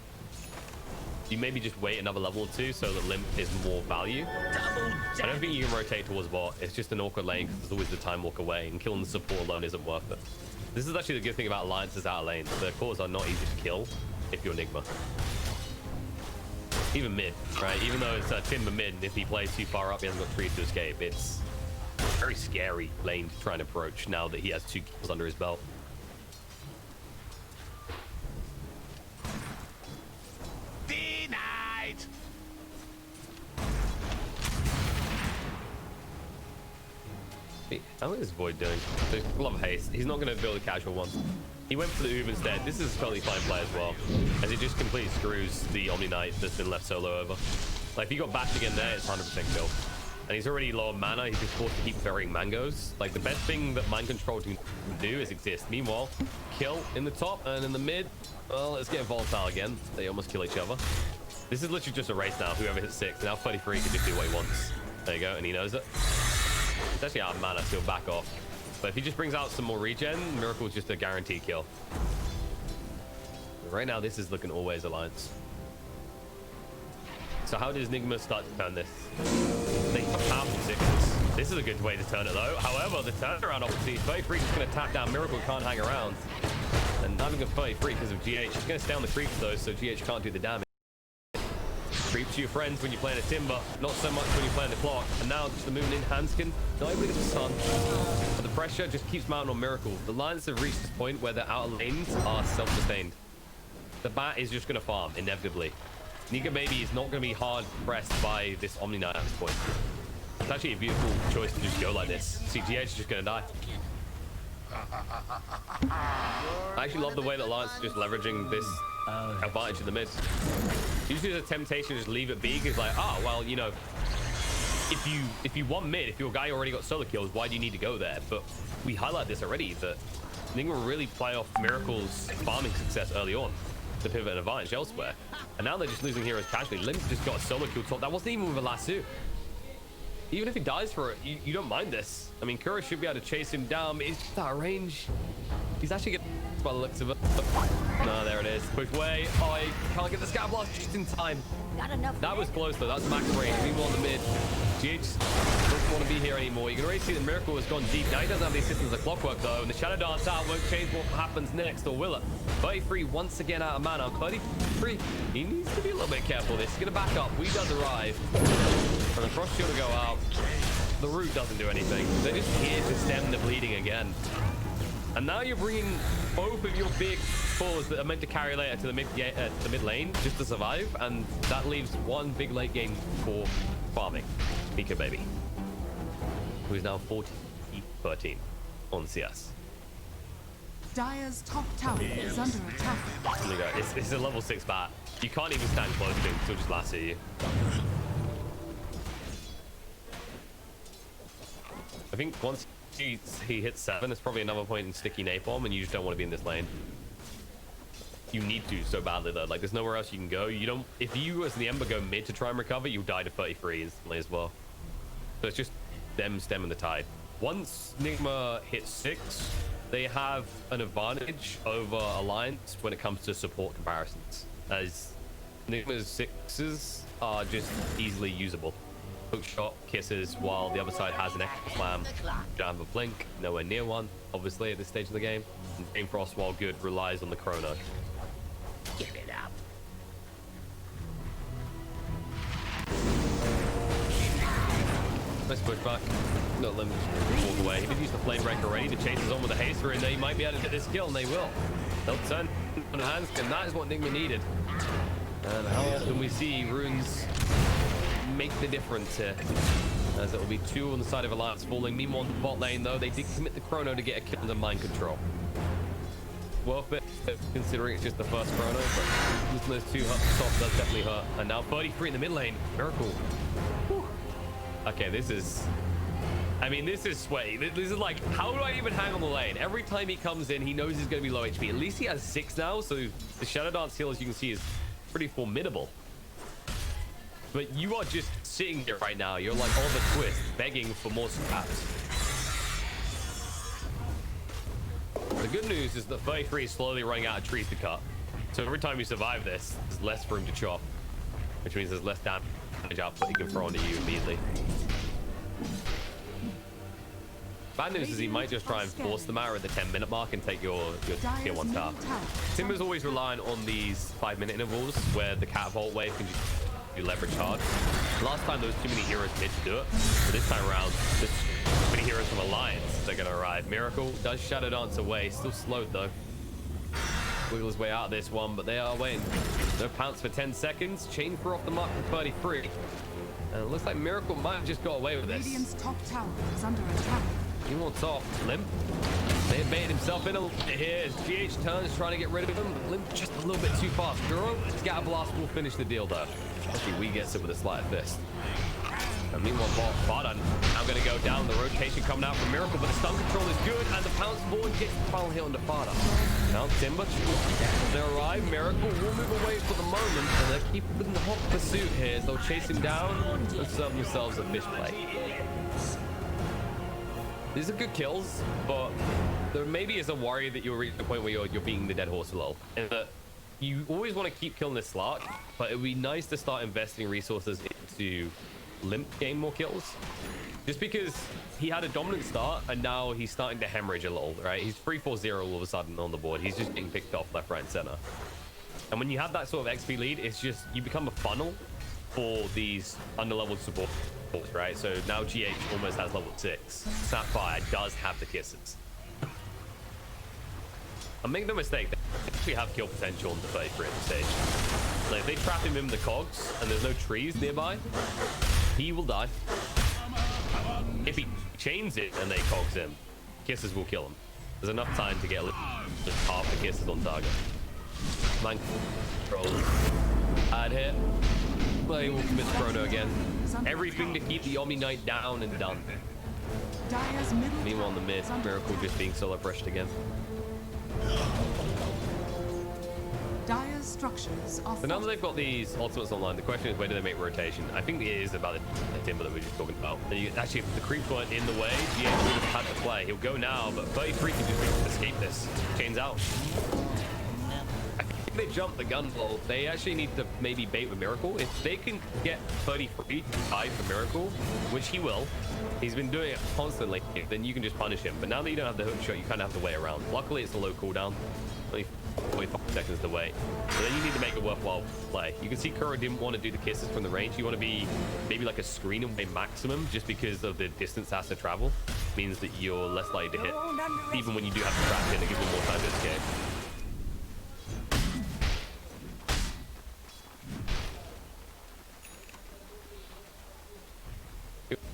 You maybe just wait another level or 2 so that Limp is more value. I don't think you can rotate towards bot. It's just an awkward lane because there's always the time walk away, and killing the support alone isn't worth it. This is actually the good thing about Alliance's out of lanes. The cores are not easy to kill if you're Nigma. Even mid, right? Even though it's a Timber mid, if he plays too far up, he hasn't got trees to escape. It's a very scary lane to try and approach now that he has 2 kills under his belt. Denied! How is Void doing? So, love haste. He's not going to build a casual one. He went for the Uber instead. This is a totally fine play as well, as he just completely screws the Omni Knight that's been left solo over. Like, if he got bashed again there, it's 100% kill. And he's already low on mana. He's just forced to keep burying mangoes. Like, the best thing that Mind Control can do is exist. Meanwhile, kill in the top and in the mid. Well, it's getting volatile again. They almost kill each other. This is literally just a race now. Whoever hits 6. Now 33 can just do what he wants. There you go, and he knows it. It's actually out of mana, so he'll back off. But if he just brings out some more regen, Miracle's just a guaranteed kill. Right now, this is looking always Alliance. So how does Nigma start to turn this? They have 6s. This is a good way to turn it, though. However, the turnaround opportunity, 33 is just going to tap down. Miracle can't hang around. And not even 33 because of GH. He's going to stay on the creeps, though, so GH can't do the damage. Creeps to your friends when you're playing a Timber, not so much when you're playing the Clock. And now just the moon in Hanskin, not able to get the sun. But the pressure just keeps mounting on Miracle. The Lions have reached this point where the outer lanes are self-sustained. The Bat is just going to farm, inevitably. Nika maybe is not going to be hard pressed by this Omni Knight at this point. It's actually a beautiful choice to just go like this. CGH is just going to die. I actually love the way that Lance is just leveraging this advantage in the mid. Usually there's a temptation to just leave it be, because like, oh, well, you know, if you want mid, if your guy already got solo kills, why do you need to go there? But we highlight this already, that Nigma will really play off Miracle's farming success early on to pivot an advantage elsewhere. And now they're just losing heroes casually. Limp just got a solo kill top. That wasn't even with a lasso. Even if he dies for it, you don't mind this. I mean, Kura should be able to chase him down, but he's just out of range. He's actually getting by the looks of it. No, there it is. Quick way. Oh, he can't get the Scout Blast just in time. Not enough. That was close though. That's max range. Meanwhile, on the mid, GH doesn't want to be here anymore. You can already see the Miracle has gone deep. Now he doesn't have the assistance of Clockwork though, and the Shadow Dance out won't change what happens next, or will it? 33 once again out of mana. 33. He needs to be a little bit careful. This is going to back up. We does arrive. And the Frost Shield to go out. The root doesn't do anything. They're just here to stem the bleeding again. And now you're bringing both of your big fours that are meant to carry later to the mid lane just to survive, and that leaves one big late game for farming. Mika Baby, who is now 40-13 on CS. Dire's top tower is under attack. There you go. It's a level 6 bat. You can't even stand close to him, he'll just lasso you. I think once he hits 7, there's probably another point in sticky napalm, and you just don't want to be in this lane. You need to so badly though. Like, there's nowhere else you can go. You don't. If you as the Ember go mid to try and recover, you die to 33 instantly as well. So it's just them stemming the tide. Once Nigma hits 6, they have an advantage over Alliance when it comes to support comparisons, as Nigma's 6s are just easily usable. Hook shot, kisses, while the other side has an extra slam, jam of blink, nowhere near one, obviously, at this stage of the game. And Game Frost, while good, relies on the chrono. Give it up. Nice pushback. No limits. Walk away. He did use the flame break already to chase us on with the haster, and they might be able to get this kill, and they will. They'll turn on the hands, and that is what Nigma needed. And how often we see runes make the difference here, as it will be 2 on the side of Alliance falling. Meanwhile, on the bot lane though, they did commit the chrono to get a kill under mind control. Worth it, considering it's just the first chrono, but losing those 2 top does definitely hurt. And now 33 in the mid lane. Miracle. Whew. Okay, this is, I mean, this is sweaty. This is like, how do I even hang on the lane? Every time he comes in, he knows he's going to be low HP. At least he has 6 now, so the Shadow Dance heal, as you can see, is pretty formidable. But you are just sitting here right now. You're like on the twist, begging for more scraps. The good news is that 33 is slowly running out of trees to cut. So every time you survive this, there's less room to chop, which means there's less damage output he can throw onto you immediately. Bad news is he might just try and force the Mara at the 10-minute mark and take your tier 1 tower. Timber's always reliant on these 5-minute intervals where the catapult wave can just you leverage hard. Last time there was too many heroes mid to do it, but this time around there's too many heroes from Alliance that are going to arrive. Miracle does Shadow Dance away, still slowed though. Wiggle his way out of this one, but they are waiting. No pounce for 10 seconds. Chain for off the mark for 33. And it looks like Miracle might have just got away with this. Radiant's top tower is under attack. He wants off. Limp. They have baited himself in a little bit here as GH turns trying to get rid of him. Limp just a little bit too fast. Duro, Scatter Blast will finish the deal though. Actually, we gets it with a slight fist. And meanwhile, Bardan now going to go down. The rotation coming out from Miracle, but the stun control is good, and the pounce forward gets the final hit on the Fada. Now Timber, they arrive. Miracle will move away for the moment, and they keep in the hot pursuit here. They'll chase him down and serve themselves a fish plate. These are good kills, but there maybe is a worry that you'll reach the point where you're beating the dead horse a little. And that you always want to keep killing this Slark, but it would be nice to start investing resources into Limp gain more kills. Just because he had a dominant start and now he's starting to hemorrhage a little, right? He's 3-4-0 all of a sudden on the board. He's just getting picked off left, right, and center. And when you have that sort of XP lead, it's just, you become a funnel for these under-leveled support, right? So now GH almost has level 6. Sapphire does have the kisses. And make no mistake, they actually have kill potential on the 33 at this stage. Like, if they trap him in the cogs and there's no trees nearby, he will die. If he chains it and they cogs him, kisses will kill him. There's enough time to get just half the kisses on target. Man control. Add hit. Well, he will commit chrono again. Everything to keep the Omni Knight down and done. Meanwhile, in the mid, Miracle just being solo brushed again. Dire's structures are So now that they've got these ultimates online, the question is, where do they make rotation? I think it is about the timber that we were just talking about. And actually, if the creeps weren't in the way, GH would have had to play. He'll go now, but 33 can just escape this. Chains out. I think they jump the gun roll. They actually need to maybe bait with Miracle. If they can get 33 tied for Miracle, which he will, he's been doing it constantly, then you can just punish him. But now that you don't have the hook shot, you kind of have to wait around. Luckily, it's a low cooldown. Only 45 seconds to wait. So then you need to make a worthwhile play. You can see Kuro didn't want to do the kisses from the range. You want to be maybe like a screen away maximum, just because of the distance it has to travel. Means that you're less likely to hit. Even when you do have to trap it, it gives you more time to escape.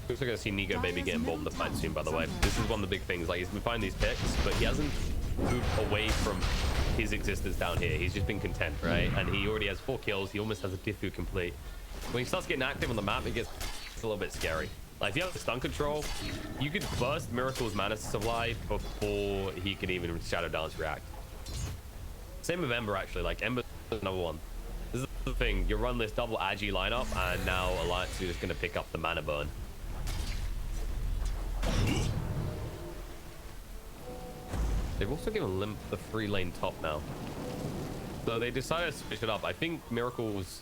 We're also going to see Nico maybe get involved in the fight soon, by the way. This is one of the big things. Like, he's been finding these picks, but he hasn't moved away from his existence down here. He's just been content, right? And he already has 4 kills. He almost has a Diffu complete. When he starts getting active on the map, it gets a little bit scary. Like, if you have the stun control, you could burst Miracle's mana supply before he can even Shadow Dance react. Same with Ember, actually. Like, Ember's another one. This is the thing. You run this double Agi lineup, and now Alliance is just going to pick up the mana burn. They've also given Limp the free lane top now. So they decided to switch it up. I think Miracle's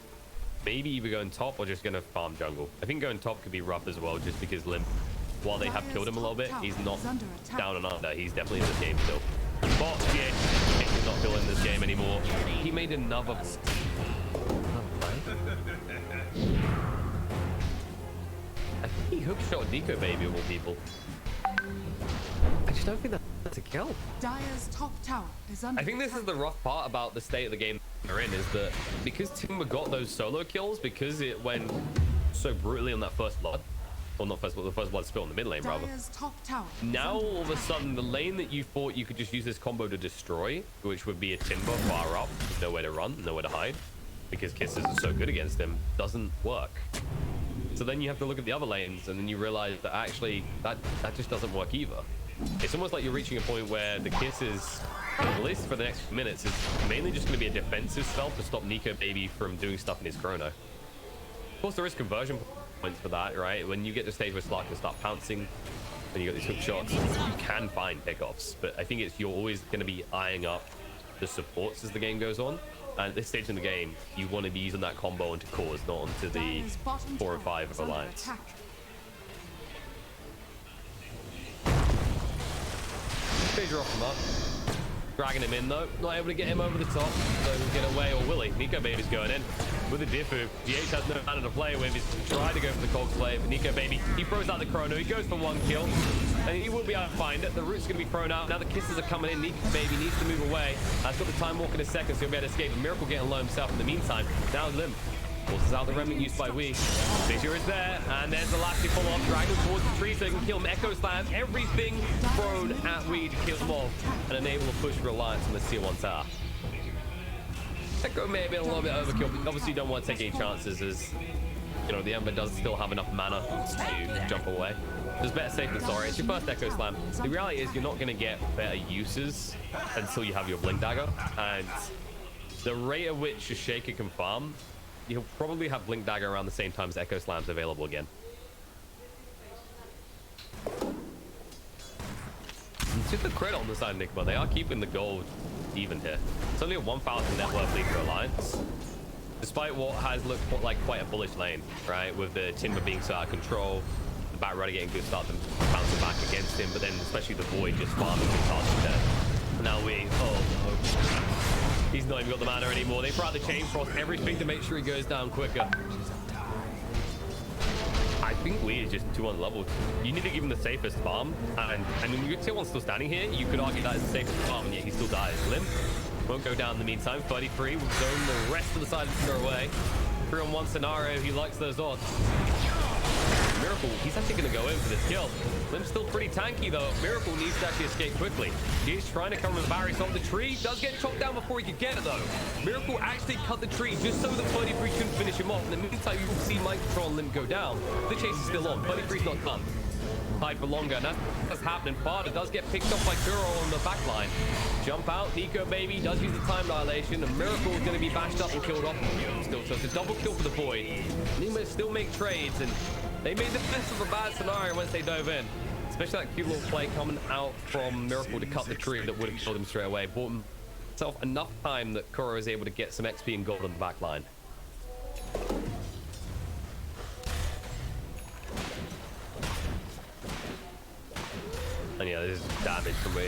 maybe either going top or just going to farm jungle. I think going top could be rough as well, just because Limp, while they have killed him a little bit, he's not down and under. He's definitely in this game still. But yeah, he's not feeling this game anymore. He made another... I think he hookshot Nico Baby of all people. I just don't think that's a kill. Dire's top tower is under I think this is the rough part about the state of the game they're in, is that because Timber got those solo kills, because it went so brutally on that first blood, or not first blood, the first blood spill in the mid lane, rather. Top tower Now all of a sudden, the lane that you thought you could just use this combo to destroy, which would be a Timber far up, nowhere to run, nowhere to hide, because kisses are so good against him, doesn't work. So then you have to look at the other lanes, and then you realize that actually that just doesn't work either. It's almost like you're reaching a point where the kisses, at least for the next few minutes, is mainly just going to be a defensive spell to stop Nico Baby from doing stuff in his chrono. Of course, there is conversion points for that, right? When you get to a stage where Slark can start pouncing, when you got these hook shots, you can find pickoffs. But I think you're always going to be eyeing up the supports as the game goes on. And at this stage in the game, you want to be using that combo onto cores, not onto the 4 and 5 of Alliance. Stage off him up. Dragging him in though. Not able to get him over the top. So he'll get away, or will he? Nico Baby's going in with a Diffu. GH has no mana to play with. He's trying to go for the Cold Slave. Nico Baby, he throws out the chrono. He goes for 1 kill. And he will be able to find it. The root's going to be thrown out. Now the kisses are coming in. Nico Baby needs to move away. Has got the time walk in a second, so he'll be able to escape. A Miracle getting low himself in the meantime. Now Limp forces out the remnant used by Wii. Fissure is there, and there's the last two follow-up. Dragon towards the tree so he can kill him. Echo Slam, everything thrown at Wii to kill him off and enable a push for Alliance on the Tier 1 tower. Echo may have been a little bit overkill, but obviously you don't want to take any chances, as you know the Ember does still have enough mana to jump away. There's better safe than sorry. It's your first Echo Slam. The reality is you're not going to get better uses until you have your Blink Dagger, and the rate at which a Shaker can farm, you'll probably have Blink Dagger around the same time as Echo Slam's available again. It's just a crit on the side of Nigma. They are keeping the gold even here. It's only a 1,000 net worth lead for Alliance, despite what has looked like quite a bullish lane, right? With the Timber being so out of control, the Bat Rudder getting good start to bouncing back against him, but then especially the Void just farming his hearts to death. Now he's not even got the mana anymore. They throw out the Chain Frost, everything to make sure he goes down quicker. I think Lee is just too unleveled. You need to give him the safest farm. And when you get Tier 1 still standing here, you could argue that is the safest farm, and yet he still dies. Limp won't go down in the meantime. 33 will zone the rest of the side of the away. 3-on-1 scenario, he likes those odds. Miracle, he's actually going to go in for this kill. Limp's still pretty tanky though. Miracle needs to actually escape quickly. He's trying to come with Barry's on the tree. Does get chopped down before he could get it though. Miracle actually cut the tree just so that 33 couldn't finish him off. In the meantime, you will see Mind Control and Limp go down. The chase is still on. 33's not done. hide for longer, and that's happening. Farda does get picked up by Kuro on the back line. Jump out, Nico baby does use the time dilation, and Miracle is going to be bashed up and killed off still. So it's a double kill for the Void. Nigma still make trades, and they made the best of a bad scenario once they dove in. Especially that cute little play coming out from Miracle to cut the tree that would have killed him straight away. Bought himself enough time that Kuro is able to get some XP and gold on the back line. And yeah, this is damage from me.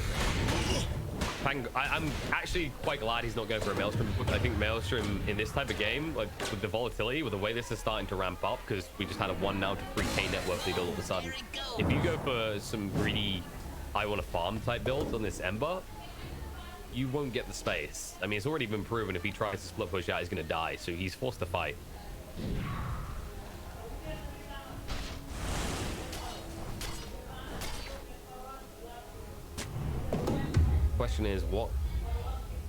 I'm actually quite glad he's not going for a Maelstrom. I think Maelstrom in this type of game, like with the volatility, with the way this is starting to ramp up, because we just had a 1 now to 3k net worth lead all of a sudden. If you go for some greedy, I want to farm type build on this Ember, you won't get the space. I mean, it's already been proven if he tries to split push out, he's going to die. So he's forced to fight. Question is, what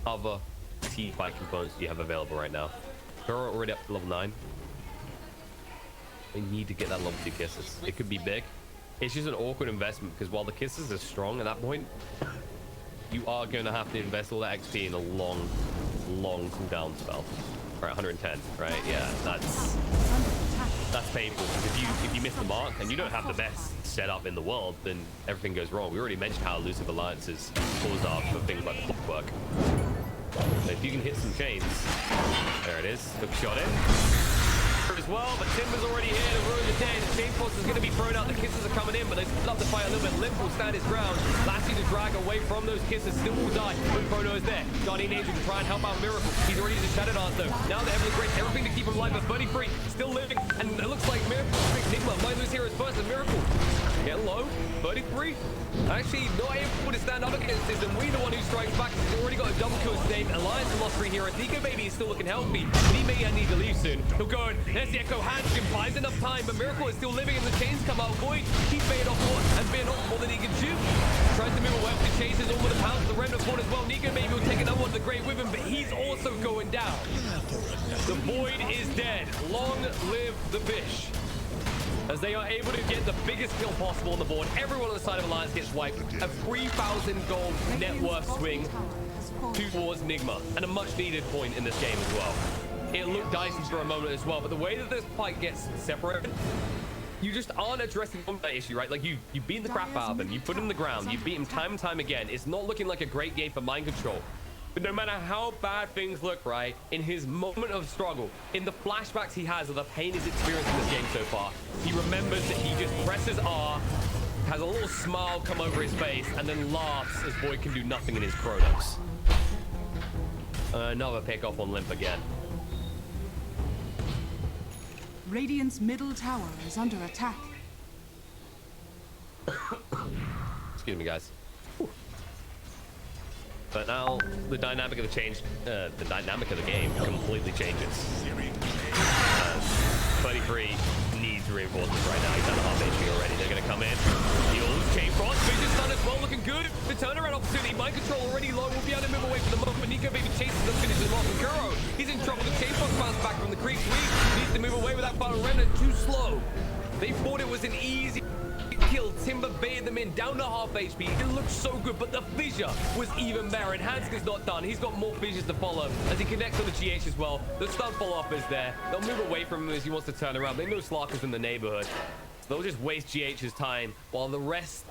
other T5 components do you have available right now? They're already up to level 9. They need to get that level 2 kisses. It could be big. It's just an awkward investment because while the kisses are strong at that point, you are going to have to invest all that XP in a long cooldown spell. Right, 110, right? Yeah, that's painful because if you miss the mark and you don't have the best setup in the world, then everything goes wrong. We already mentioned how elusive alliances cause are for things like the clockwork. So if you can hit some chains, there it is. Hook shot in as well, but Timber's already here to ruin the day. The chain force is going to be thrown out. The kisses are coming in, but they love to fight a little bit. Limp will stand his ground. Lassie to drag away from those kisses, still will die. Inferno is there. Guardian Angel to try and help out Miracle. He's already used a Shadow Dance though. Now the Heavenly Grace, everything to keep him alive, but 33 still living, and it looks like Nigma might lose heroes first, and Miracle getting low. 33 actually not able to stand up against this, and we the one who strikes back. He's already got a double kill his name. Alliance and lost 3 heroes. Nico baby is still looking healthy. He may need to leave soon. He'll go in. There's the Echo Handskin. Buys enough time, but Miracle is still living, and the chains come out. Void keep baiting off more and being off more than he can shoot. Tries to move away with the chases, all with the pounds. The Remnant Fort as well. Nico baby will take another one to the grave with him, but he's also going down. The Void is dead. Long live the Bish. As they are able to get the biggest kill possible on the board. Everyone on the side of Alliance gets wiped. A 3,000 gold net worth swing towards Nigma, and a much needed point in this game as well. It looked dicey for a moment as well, but the way that this fight gets separated, you just aren't addressing that issue, right? Like you beat the crap out of him, you put him on the ground, you beat him time and time again. It's not looking like a great game for mind control. But no matter how bad things look, right, in his moment of struggle, in the flashbacks he has of the pain he's experienced in this game so far, he remembers that he just presses R, has a little smile come over his face, and then laughs as Void can do nothing in his Chronos. Another pick off on Limp again. Radiant's middle tower is under attack. Excuse me, guys. But now the dynamic of the game completely changes. 33 needs reinforcements right now. He's at the half HP already. They're going to come in. Heals, Chain Frost, Vision Stun as well, looking good. The turnaround opportunity. Mind control already low. We'll be able to move away from the moment. But Nico baby chases the finish him off. And Kuro, he's in trouble. The Chain Frost bounce back from the creep. Needs to move away with that final remnant. Too slow. They thought it was an easy kill. Timber baited them in down to half HP. It looked so good, but the fissure was even better. And Hanskin's not done. He's got more fissures to follow as he connects on the GH as well. The stun follow-up is there. They'll move away from him as he wants to turn around. They know Slark is in the neighborhood. They'll just waste GH's time while the rest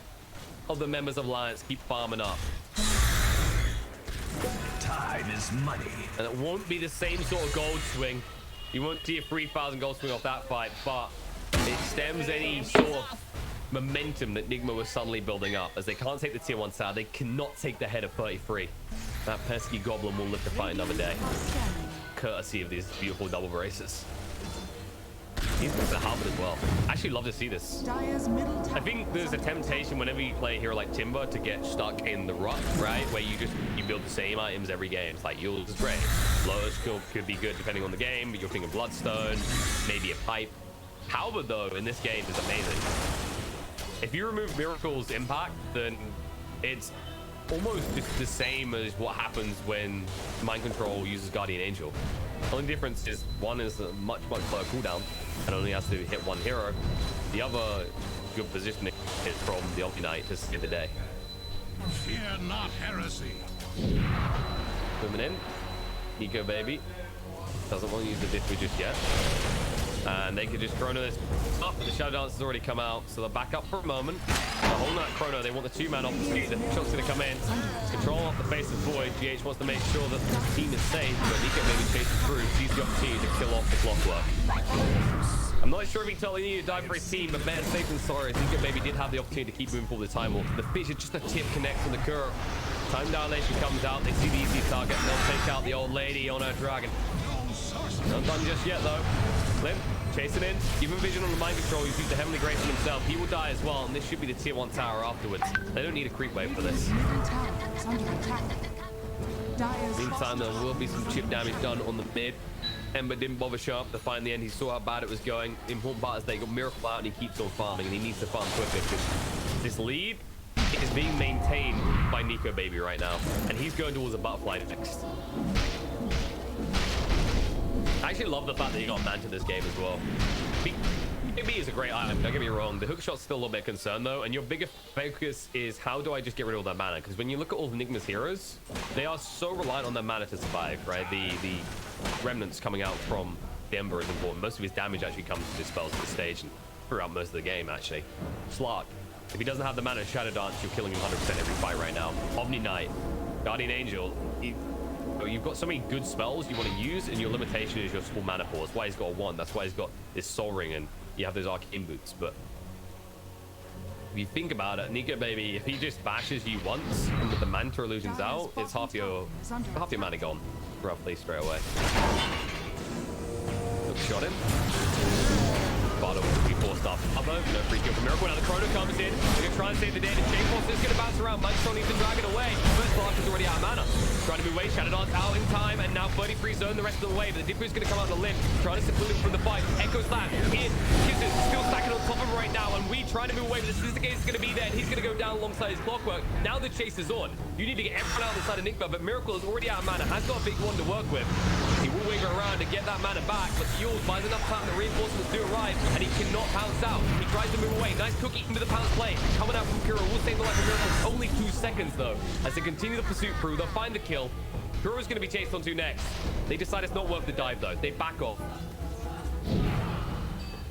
of the members of Alliance keep farming up. Time is money. And it won't be the same sort of gold swing. You won't see a 3,000 gold swing off that fight, but it stems any sort of momentum that Nigma was suddenly building up. As they can't take the tier 1 side, they cannot take the head of 33. That pesky goblin will live to fight another day, courtesy of these beautiful double braces. He's going to Harvard as well. I actually love to see this. I think there's a temptation whenever you play a hero like Timber to get stuck in the rut, right? Where you build the same items every game. It's like Yule's is great. Lotus could be good depending on the game, but you're thinking Bloodstone, maybe a pipe. Halberd though in this game is amazing. If you remove Miracle's impact, then it's almost just the same as what happens when Mind Control uses Guardian Angel. The only difference is one is a much lower cooldown and only has to hit one hero. The other good positioning is from the Omni Knight to save the day. Fear not heresy. Moving in. Nico baby doesn't want to use the Diffu just yet. And they could just chrono this up, but the Shadow Dance has already come out, so they'll back up for a moment. The whole night chrono, they want the two-man opportunity. The shot's going to come in, control off the face of Void. GH wants to make sure that the team is safe, but Nico maybe chases through, sees the opportunity to kill off the clockwork. I'm not sure if he totally needed to die for his team, but better safe than sorry. Nico maybe did have the opportunity to keep moving forward the time walk. The fish is just a tip connects on the curve. Time dilation comes out, they see the easy target, and they'll take out the old lady on her dragon. Not done just yet though. Limp, chasing in, give him vision on the mind control, he's used the Heavenly Grace on himself. He will die as well, and this should be the tier 1 tower afterwards. They don't need a creep wave for this. Middle tower is under attack. Dire's Meantime, there will be some chip damage done on the mid. Ember didn't bother show up to find the end. He saw how bad it was going. The important part is they got Miracle out and he keeps on farming, and he needs to farm quicker because this lead is being maintained by Nico baby right now, and he's going towards a butterfly next. I actually love the fact that he got Manta this game as well. BKB is a great item, don't get me wrong. The hook shot's still a little bit concerned though, and your bigger focus is how do I just get rid of all that mana? Because when you look at all of Nigma's heroes, they are so reliant on their mana to survive, right? The remnants coming out from the Ember is important. Most of his damage actually comes from his spells at this stage and throughout most of the game actually. Slark, if he doesn't have the mana Shadow Dance, you're killing him 100% every fight right now. Omni Knight, Guardian Angel, you've got so many good spells you want to use, and your limitation is your small mana pool. That's why he's got a 1. That's why he's got this Soul Ring, and you have those Arcane Boots. But if you think about it, Nico baby, if he just bashes you once, and with the Manta illusions out, it's half your mana gone, roughly straight away. Look, shot him. Bardo will be forced off. No free kill for Miracle. Now the Chrono comes in. They're going to try and save the day. The Chain Force is going to bounce around. Microsoft needs to drag it away. First Lark is already out of mana. Trying to move away. Shadow Dance out in time. And now 30-free zone the rest of the way. But the Diffu is going to come out the limb. Trying to seclude him from the fight. Echo Slam in. Kisses still stacking on top of him right now. And we trying to move away. But the Sizzle is going to be there. And he's going to go down alongside his Clockwork. Now the chase is on. You need to get everyone out on the side of Nigma. But Miracle is already out of mana. Has got a big one to work with. He will wave it around to get that mana back. But Yules buys enough time that reinforcements do arrive. And he cannot pounce out. He tries to move away. Nice cookie into the pounce play. Coming out from Kuro. Will save the life of Miracle. Only 2 seconds though. As they continue the pursuit through, they'll find the kill. Kuro's going to be chased onto next. They decide it's not worth the dive though. They back off.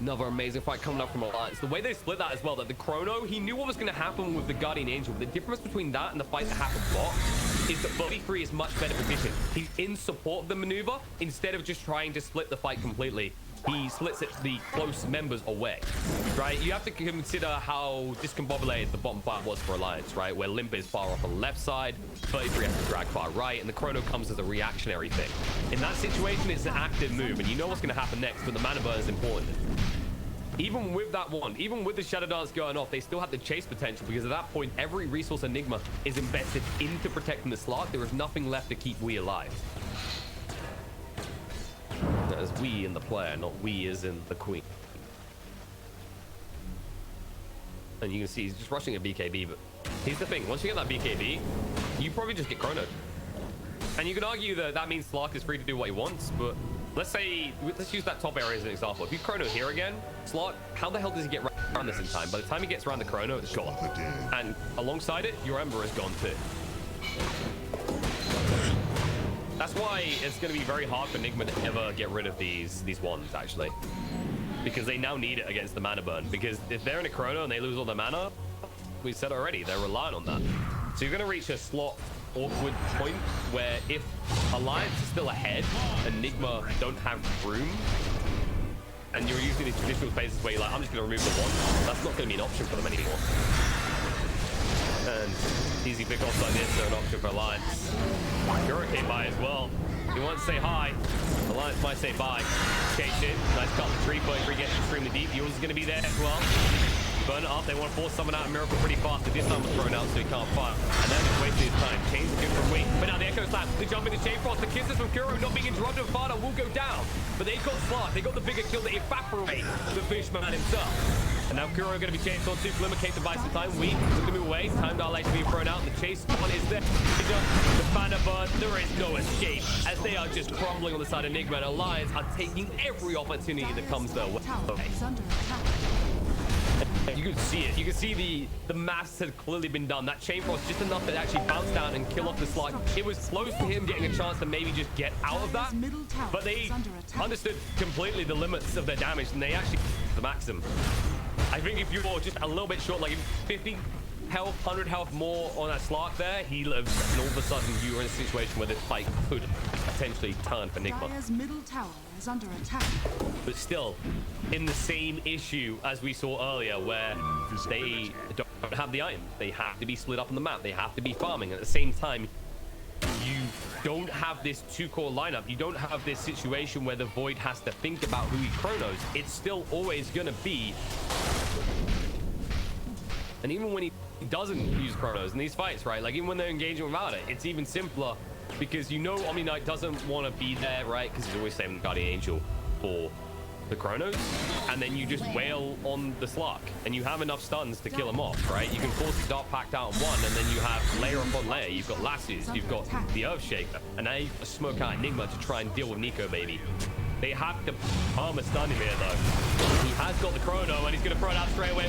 Another amazing fight coming up from Alliance. The way they split that as well, that the Chrono, he knew what was going to happen with the Guardian Angel. But the difference between that and the fight that happened bot is that 33 is much better positioned. He's in support of the maneuver instead of just trying to split the fight completely. He splits it the close members away, right? You have to consider how discombobulated the bottom fight was for Alliance, right? Where Limp is far off on the left side, 33 has to drag far right, and the Chrono comes as a reactionary thing. In that situation, it's an active move, and you know what's going to happen next, but the mana burn is important. Even with that one, even with the Shadow Dance going off, they still have the chase potential, because at that point, every resource Enigma is invested into protecting the Slark. There is nothing left to keep we alive. As we in the player, not we as in the queen. And you can see he's just rushing a BKB, but here's the thing. Once you get that BKB, you probably just get chronoed. And you can argue that that means Slark is free to do what he wants, but let's use that top area as an example. If you chrono here again, Slark, how the hell does he get around this in time? By the time he gets around the chrono, it's gone. And alongside it, your Ember is gone too. That's why it's going to be very hard for Nigma to ever get rid of these wands, actually. Because they now need it against the mana burn. Because if they're in a chrono and they lose all their mana, we said already, they're relying on that. So you're going to reach a slot awkward point where if Alliance is still ahead and Nigma don't have room, and you're using these traditional phases where you're like, I'm just going to remove the wand, that's not going to be an option for them anymore. And easy pick-offs like this are an option for Alliance. Kuro came by as well. He wants to say hi. Alliance might say bye. Chase it. Nice cut the tree, but if he gets extremely deep, Yules is going to be there as well. Burn it up. They want to force someone out of Miracle pretty fast, but this time was thrown out so he can't fire. And then just wasting his time. Chains are good for a week. But now the Echo Slap. They jump in the Chain Frost. The kisses from Kuro not being interrupted. Fada will go down. But they got Slark. They got the bigger kill to evaporate the Fishman himself. And now Kuro going to be chased on to Glimmercate to buy some time. We look to move away. Time dilation being thrown out. The chase one is there. The banner burn. There is no escape as they are just crumbling on the side of Nigma, and Alliance are taking every opportunity that comes their way. Tower is under attack. You could see it. You can see the maths had clearly been done. That chain frost just enough to actually bounce down and kill off the slug. It was close to him getting a chance to maybe just get out of that. But they understood completely the limits of their damage, and they actually the maximum. I think if you're just a little bit short, like 50 health, 100 health more on that Slark there, he lives, and all of a sudden you are in a situation where this fight could potentially turn for Nigma. Dire's middle tower is under attack. But still, in the same issue as we saw earlier, where they don't have the items. They have to be split up on the map. They have to be farming. At the same time, you don't have this two-core lineup. You don't have this situation where the Void has to think about who he chronos. It's still always going to be... And even when he doesn't use chronos in these fights, right? Like, even when they're engaging without it, it's even simpler because you know Omni Knight doesn't want to be there, right? Because he's always saving the Guardian Angel for the chronos, and then you just wail on the Slark, and you have enough stuns to kill him off, right? You can force the Dark Pact out in one, and then you have layer upon layer. You've got Lasses, you've got the Earthshaker, and now you've got to smoke out Nigma to try and deal with Nico, baby. They have to armor stun him here, though. He has got the chrono, and he's going to throw it out straight away.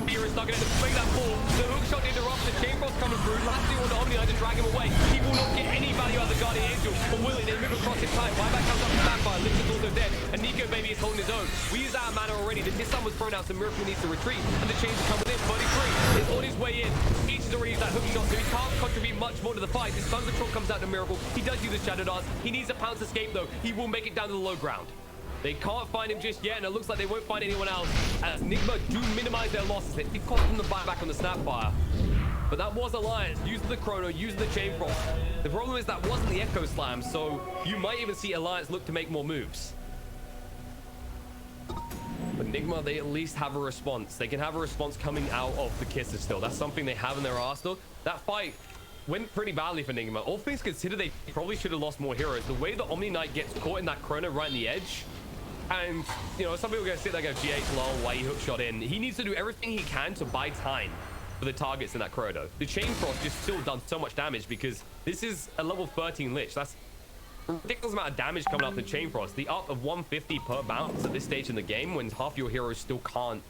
Fear is not going to make that fall. The hookshot interrupts. The chain frost coming through. Lassie on the Omni Knight to drag him away. He will not get any value out of the Guardian Angel. But will he? They move across in time. Buyback comes up with Sapphire. Lynx is also dead. And Nico, baby, is holding his own. We use our mana already. His sun was thrown out, so Miracle needs to retreat. And the chains are coming in. 33 is on his way in. Each has already used that hookshot, so he can't contribute much more to the fight. His sun control comes out to Miracle. He does use the Shadow Dance. He needs a pounce escape, though. He will make it down to the low ground. They can't find him just yet, and it looks like they won't find anyone else, as Nigma do minimize their losses. It cost them the buyback on the Snapfire. But that was Alliance, using the Chrono, using the Chain Frost. The problem is that wasn't the Echo Slam, so you might even see Alliance look to make more moves. But Nigma, they at least have a response. They can have a response coming out of the Kisses still. That's something they have in their arsenal. That fight went pretty badly for Nigma. All things considered, they probably should have lost more heroes. The way the Omni Knight gets caught in that Chrono right in the edge, and, you know, some people are going to sit there and go, GH, lol, why he hookshot in? He needs to do everything he can to buy time for the targets in that Chrono. The Chain Frost just still done so much damage because this is a level 13 Lich. That's a ridiculous amount of damage coming up the Chain Frost. The up of 150 per bounce at this stage in the game when half your heroes still can't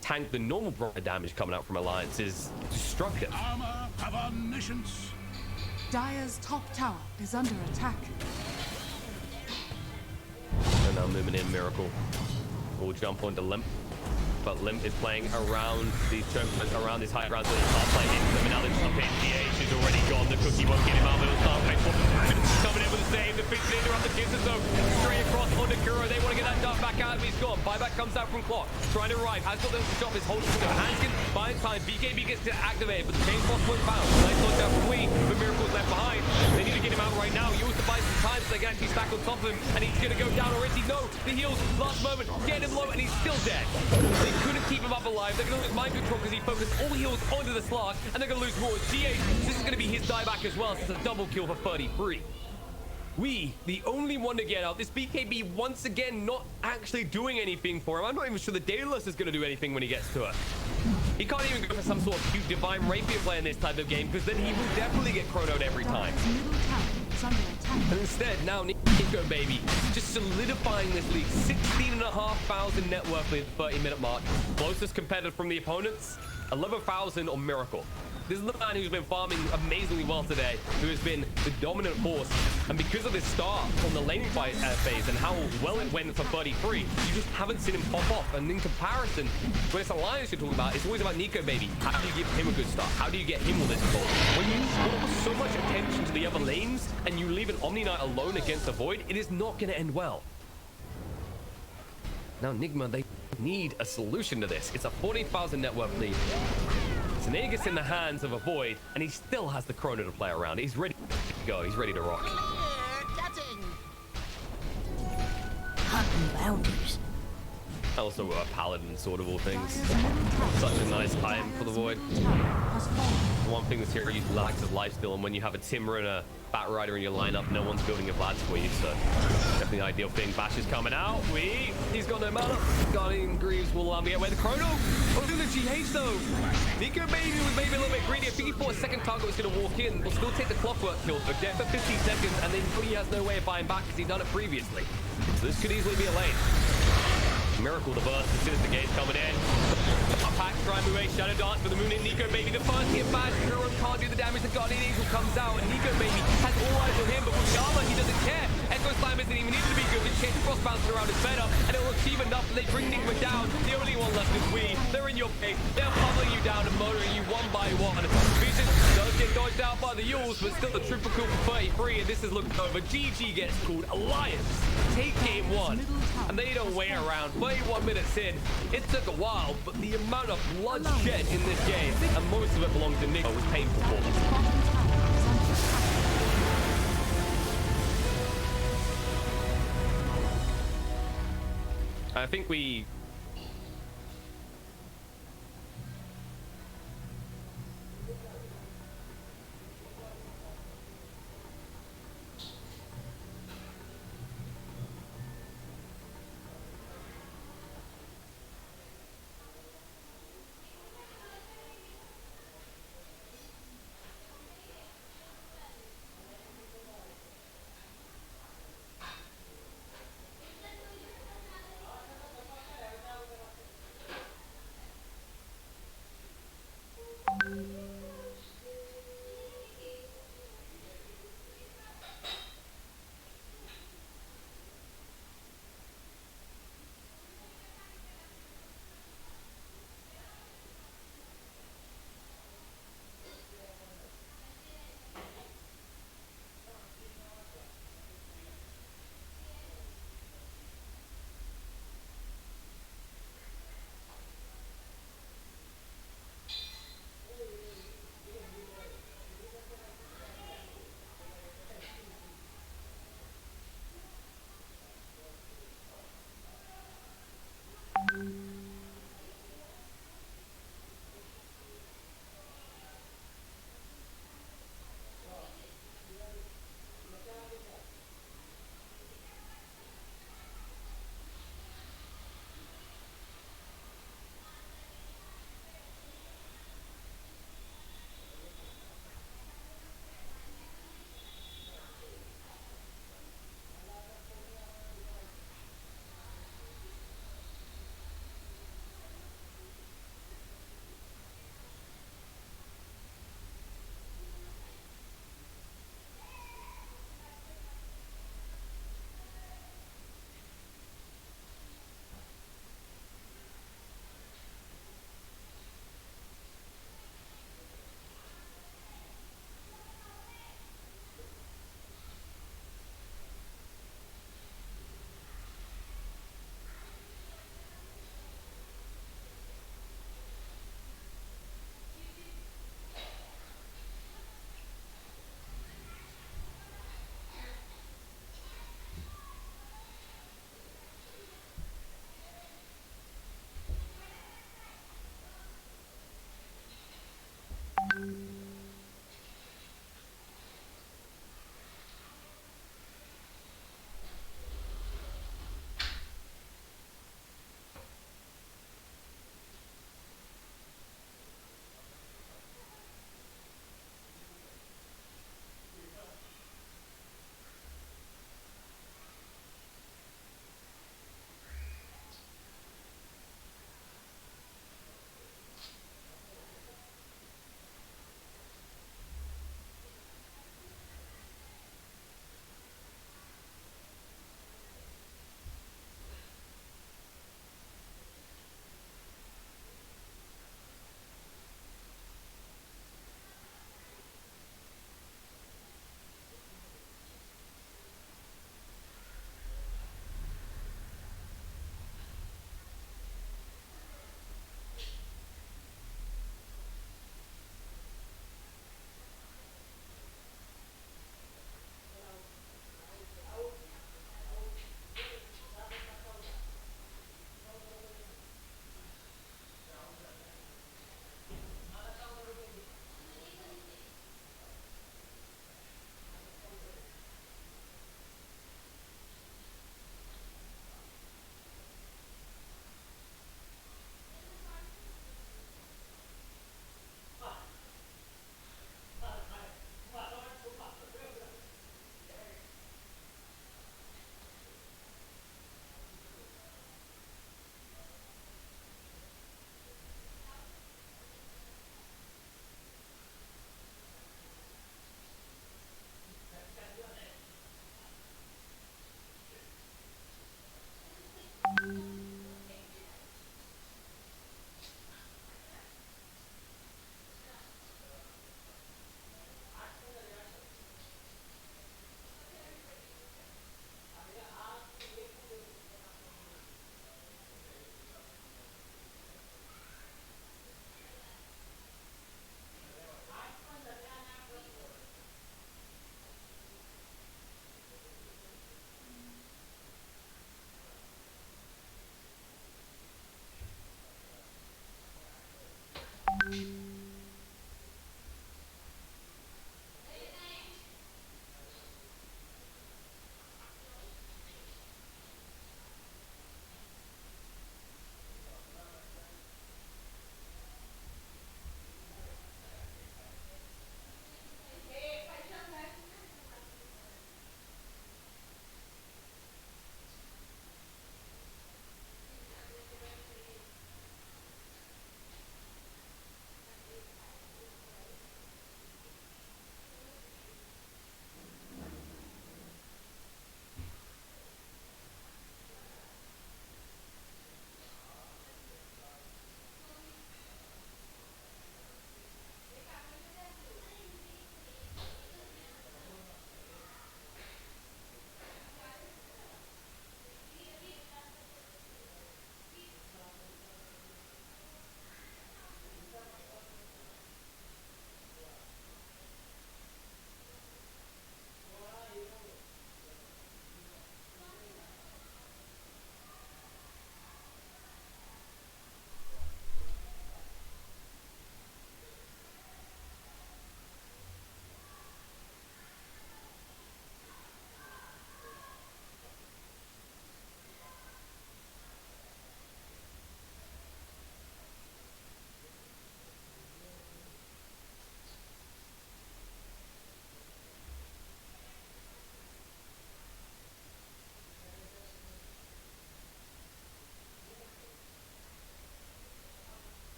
tank the normal damage coming out from Alliance is destructive. Armor of omniscience. Dire's top tower is under attack. And now moving in Miracle. We'll jump onto Limp. But Limp is playing around these chunks, around this high ground, so he can't play into them. And now the top in DH is already gone. The cookie won't get him out, but it'll start coming in with the save. The fix to interrupt the kisses, though. Straight across onto Kuro. They want to get that dart back out, but he's gone. Buyback comes out from Clock. Trying to arrive. Has got the shop is holding to Hanskin. Buying time. BKB gets to activate, but the Chain Frost won't bounce. Nice launch out from Wee, but Miracle's left behind. They need to get him out right now. He used to buy some time so they can actually stack on top of him, and he's going to go down already. No, the heals, last moment, get him low, and he's still dead. They couldn't keep him up alive. They're going to lose mind control because he focused all heals onto the Slark, and they're going to lose more. GH, this is going to be his dieback as well, so it's a double kill for 33. We, the only one to get out. This BKB once again not actually doing anything for him. I'm not even sure the Daedalus is going to do anything when he gets to it. He can't even go for some sort of cute Divine Rapier play in this type of game, because then he will definitely get chronoed every time. And instead, now Nico, baby, just solidifying this league. 16,500 net worth with 30-minute mark. Closest competitor from the opponents, 11,000 on Miracle. This is the man who's been farming amazingly well today, who has been the dominant force. And because of his start on the lane fight phase and how well it went for 33, you just haven't seen him pop off. And in comparison, when it's Alliance you're talking about, it's always about Nico, baby. How do you give him a good start? How do you get him all this gold? When you put so much attention to the other lanes and you leave an Omni Knight alone against the Void, it is not going to end well. Now, Nigma, they need a solution to this. It's a 40,000 net worth lead. It's an Aegis in the hands of a Void, and he still has the Chrono to play around. He's ready to go. He's ready to rock. Hunting bounties. Also a Paladin, sort of all things. Such a nice time for the Void. One thing this hero uses lacks of lifesteal, and when you have a Timber and a Bat Rider in your lineup, no one's building a Vlads for you, so definitely the ideal thing. Bash is coming out. He's got no mana. Guardian Greaves will get away the Chrono. Oh, look at the GH though. Nico maybe was maybe a little bit greedy. I think he thought a second target was going to walk in. Will still take the Clockwork kill, but dead for 15 seconds, and then he has no way of buying back because he's done it previously. So this could easily be a lane. Miracle the burst as soon as the gate's coming in. Pack try and move a Shadow Dance for the Moon in Nico Baby. The first hit bash, Hero can't do the damage. The Guardian Angel comes out, and Nico Baby has all eyes on him, but with the armor, he doesn't care. Echo Slam isn't even needed to be good. The Chase Cross bouncing around is better, and it will achieve enough. They bring Nigma down. The only one left is we. They're in your face. They're pummeling you down and murdering you one by one. Vision does get dodged out by the Yules, but still a triple kill for 33, and this is looking over. GG gets called. Alliance take game one, and they don't wait around. 31 minutes in, it took a while, but the amount of bloodshed in this game, and most of it belongs to Nigma, was painful for them. I think we...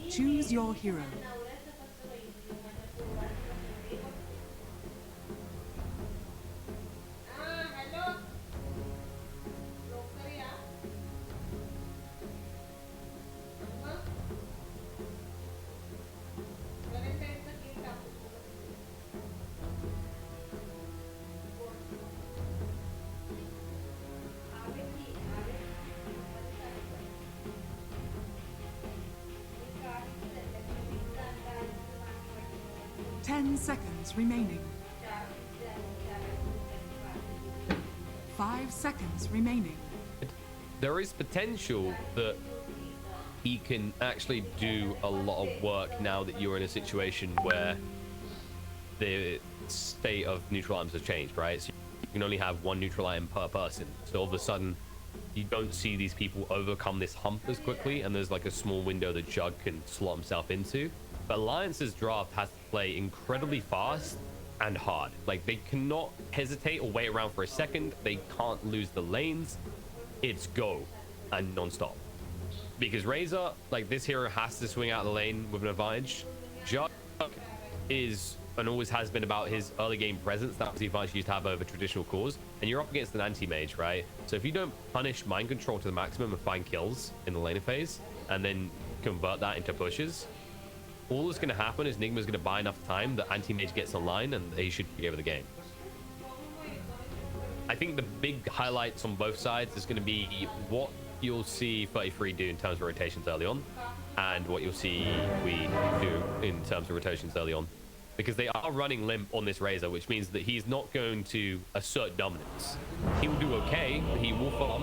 Choose your hero. Ten seconds remaining. 5 seconds remaining. There is potential that he can actually do a lot of work now that you're in a situation where the state of neutral items has changed, right? So you can only have one neutral item per person. So all of a sudden, you don't see these people overcome this hump as quickly, and there's like a small window that Jug can slot himself into. But Alliance's draft has to play incredibly fast and hard. Like, they cannot hesitate or wait around for a second. They can't lose the lanes. It's go and non-stop. Because Razor, like, this hero has to swing out of the lane with an advantage. Jug is and always has been about his early game presence. That was the advantage he used to have over traditional cores. And you're up against an anti-mage, right? So if you don't punish mind control to the maximum and find kills in the laner phase, and then convert that into pushes, all that's going to happen is Nigma's going to buy enough time that anti-mage gets online and they should be over the game. I think the big highlights on both sides is going to be what you'll see 33 do in terms of rotations early on, and what you'll see we do in terms of rotations early on. Because they are running limp on this Razor, which means that he's not going to assert dominance. He will do okay, he will farm,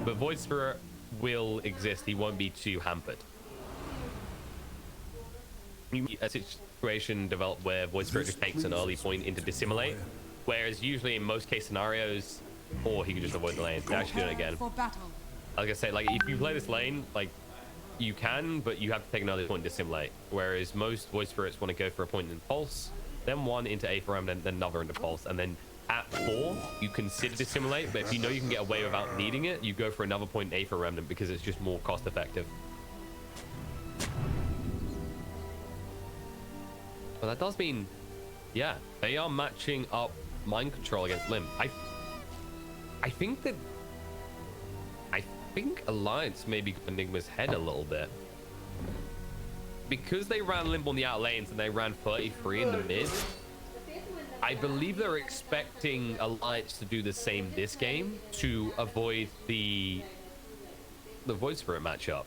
but Void Spirit will exist. He won't be too hampered. A situation developed where Void Spirit just takes an early point into Dissimulate, whereas usually in most case scenarios, or he can just avoid the lane. They actually do it again. I was gonna say, like, if you play this lane, like, you can, but you have to take another point to Dissimulate. Whereas most Void Spirits want to go for a point in Pulse, then one into Aether Remnant, then another into Pulse, and then at 4, you consider Dissimulate, but if you know you can get away without needing it, you go for another point in Aether Remnant because it's just more cost effective. But that does mean, yeah, they are matching up mind control against Limp. I think Alliance maybe got Enigma's head a little bit. Because they ran Limp on the out lanes and they ran 33 in the mid, I believe they're expecting Alliance to do the same this game to avoid the Void Spirit matchup.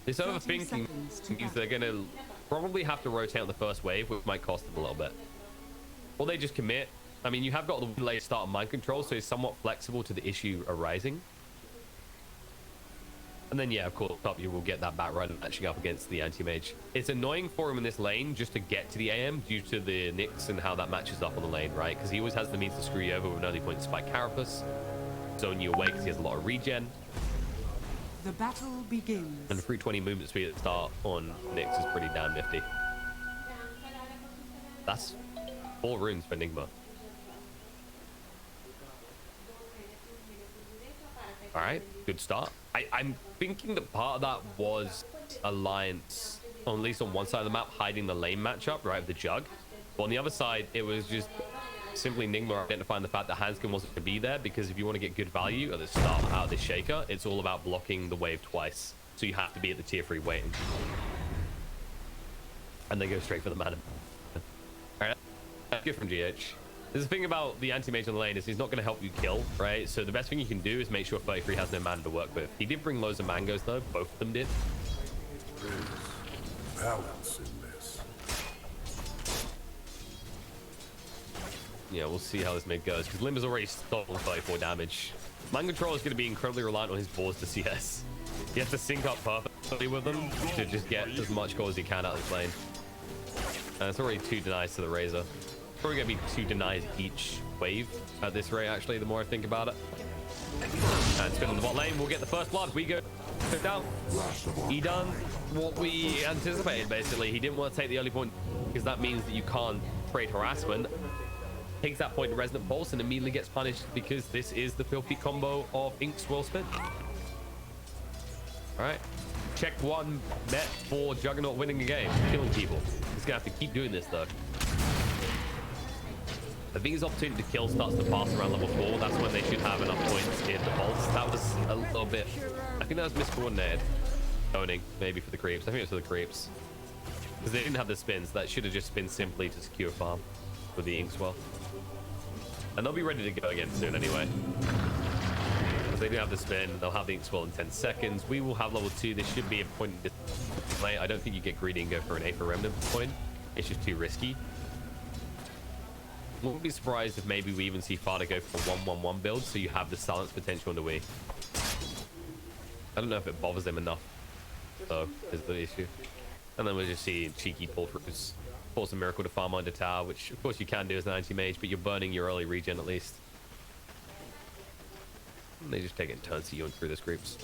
This overthinking means they're going to probably have to rotate on the first wave, which might cost them a little bit. Or they just commit. I mean, you have got the late start of mind control, so it's somewhat flexible to the issue arising. And then, yeah, of course, top you will get that back run matching up against the anti-mage. It's annoying for him in this lane just to get to the AM due to the Nyx and how that matches up on the lane, right? Because he always has the means to screw you over with an early point Spike Carapace. Zone you away because he has a lot of regen. The battle begins. And 320 movement speed at the start on Nyx is pretty damn nifty. That's 4 runes for Nigma. All right, good start. I'm thinking that part of that was Alliance, or at least on one side of the map, hiding the lane matchup, right, with the Jug. But on the other side, it was just simply Nigma identifying the fact that Hanskin wasn't to be there, because if you want to get good value at the start out of this Shaker, it's all about blocking the wave twice. So you have to be at the tier 3 waiting. And they go straight for the mana. All right. good from GH. There's the thing about the anti-mage on the lane is he's not going to help you kill, right? So the best thing you can do is make sure 33 has no mana to work with. He did bring loads of mangoes though, both of them did. Balance in this. Yeah, we'll see how this mid goes, because Limber's already stolen 34 damage. Mind Control is going to be incredibly reliant on his boards to CS. He has to sync up perfectly with them to just get as much goal as he can out of the lane. And it's already 2 denies to the Razor. Probably going to be 2 denies each wave at this rate, actually, the more I think about it. And spin on the bot lane, we'll get the first blood. We go down. He done what we anticipated, basically. He didn't want to take the early point because that means that you can't trade harassment. Takes that point to Resonant Pulse and immediately gets punished because this is the filthy combo of Ink Swirl Spin. Alright. Check 1 net for Juggernaut winning the game. Killing people. He's gonna have to keep doing this though. I think his opportunity to kill starts to pass around level 4. That's when they should have enough points in the pulse. That was a little bit... I think that was miscoordinated. Owning, maybe for the creeps. I think it was for the creeps. Because they didn't have the spins. That should have just been simply to secure farm with the Ink Swirl. And they'll be ready to go again soon anyway. Because they do have the spin. They'll have the Ink Swirl in 10 seconds. We will have level 2. This should be a point in play. I don't think you get greedy and go for an Aether Remnant point. It's just too risky. Wouldn't be surprised if maybe we even see Fada go for a 1-1-1 build, so you have the silence potential on the Wii. I don't know if it bothers him enough, though, is the issue. And then we'll just see cheeky pull-throughs. Force a Miracle to farm under tower, which of course you can do as an anti-mage, but you're burning your early regen at least. And they just take it in turns to you and through those creeps.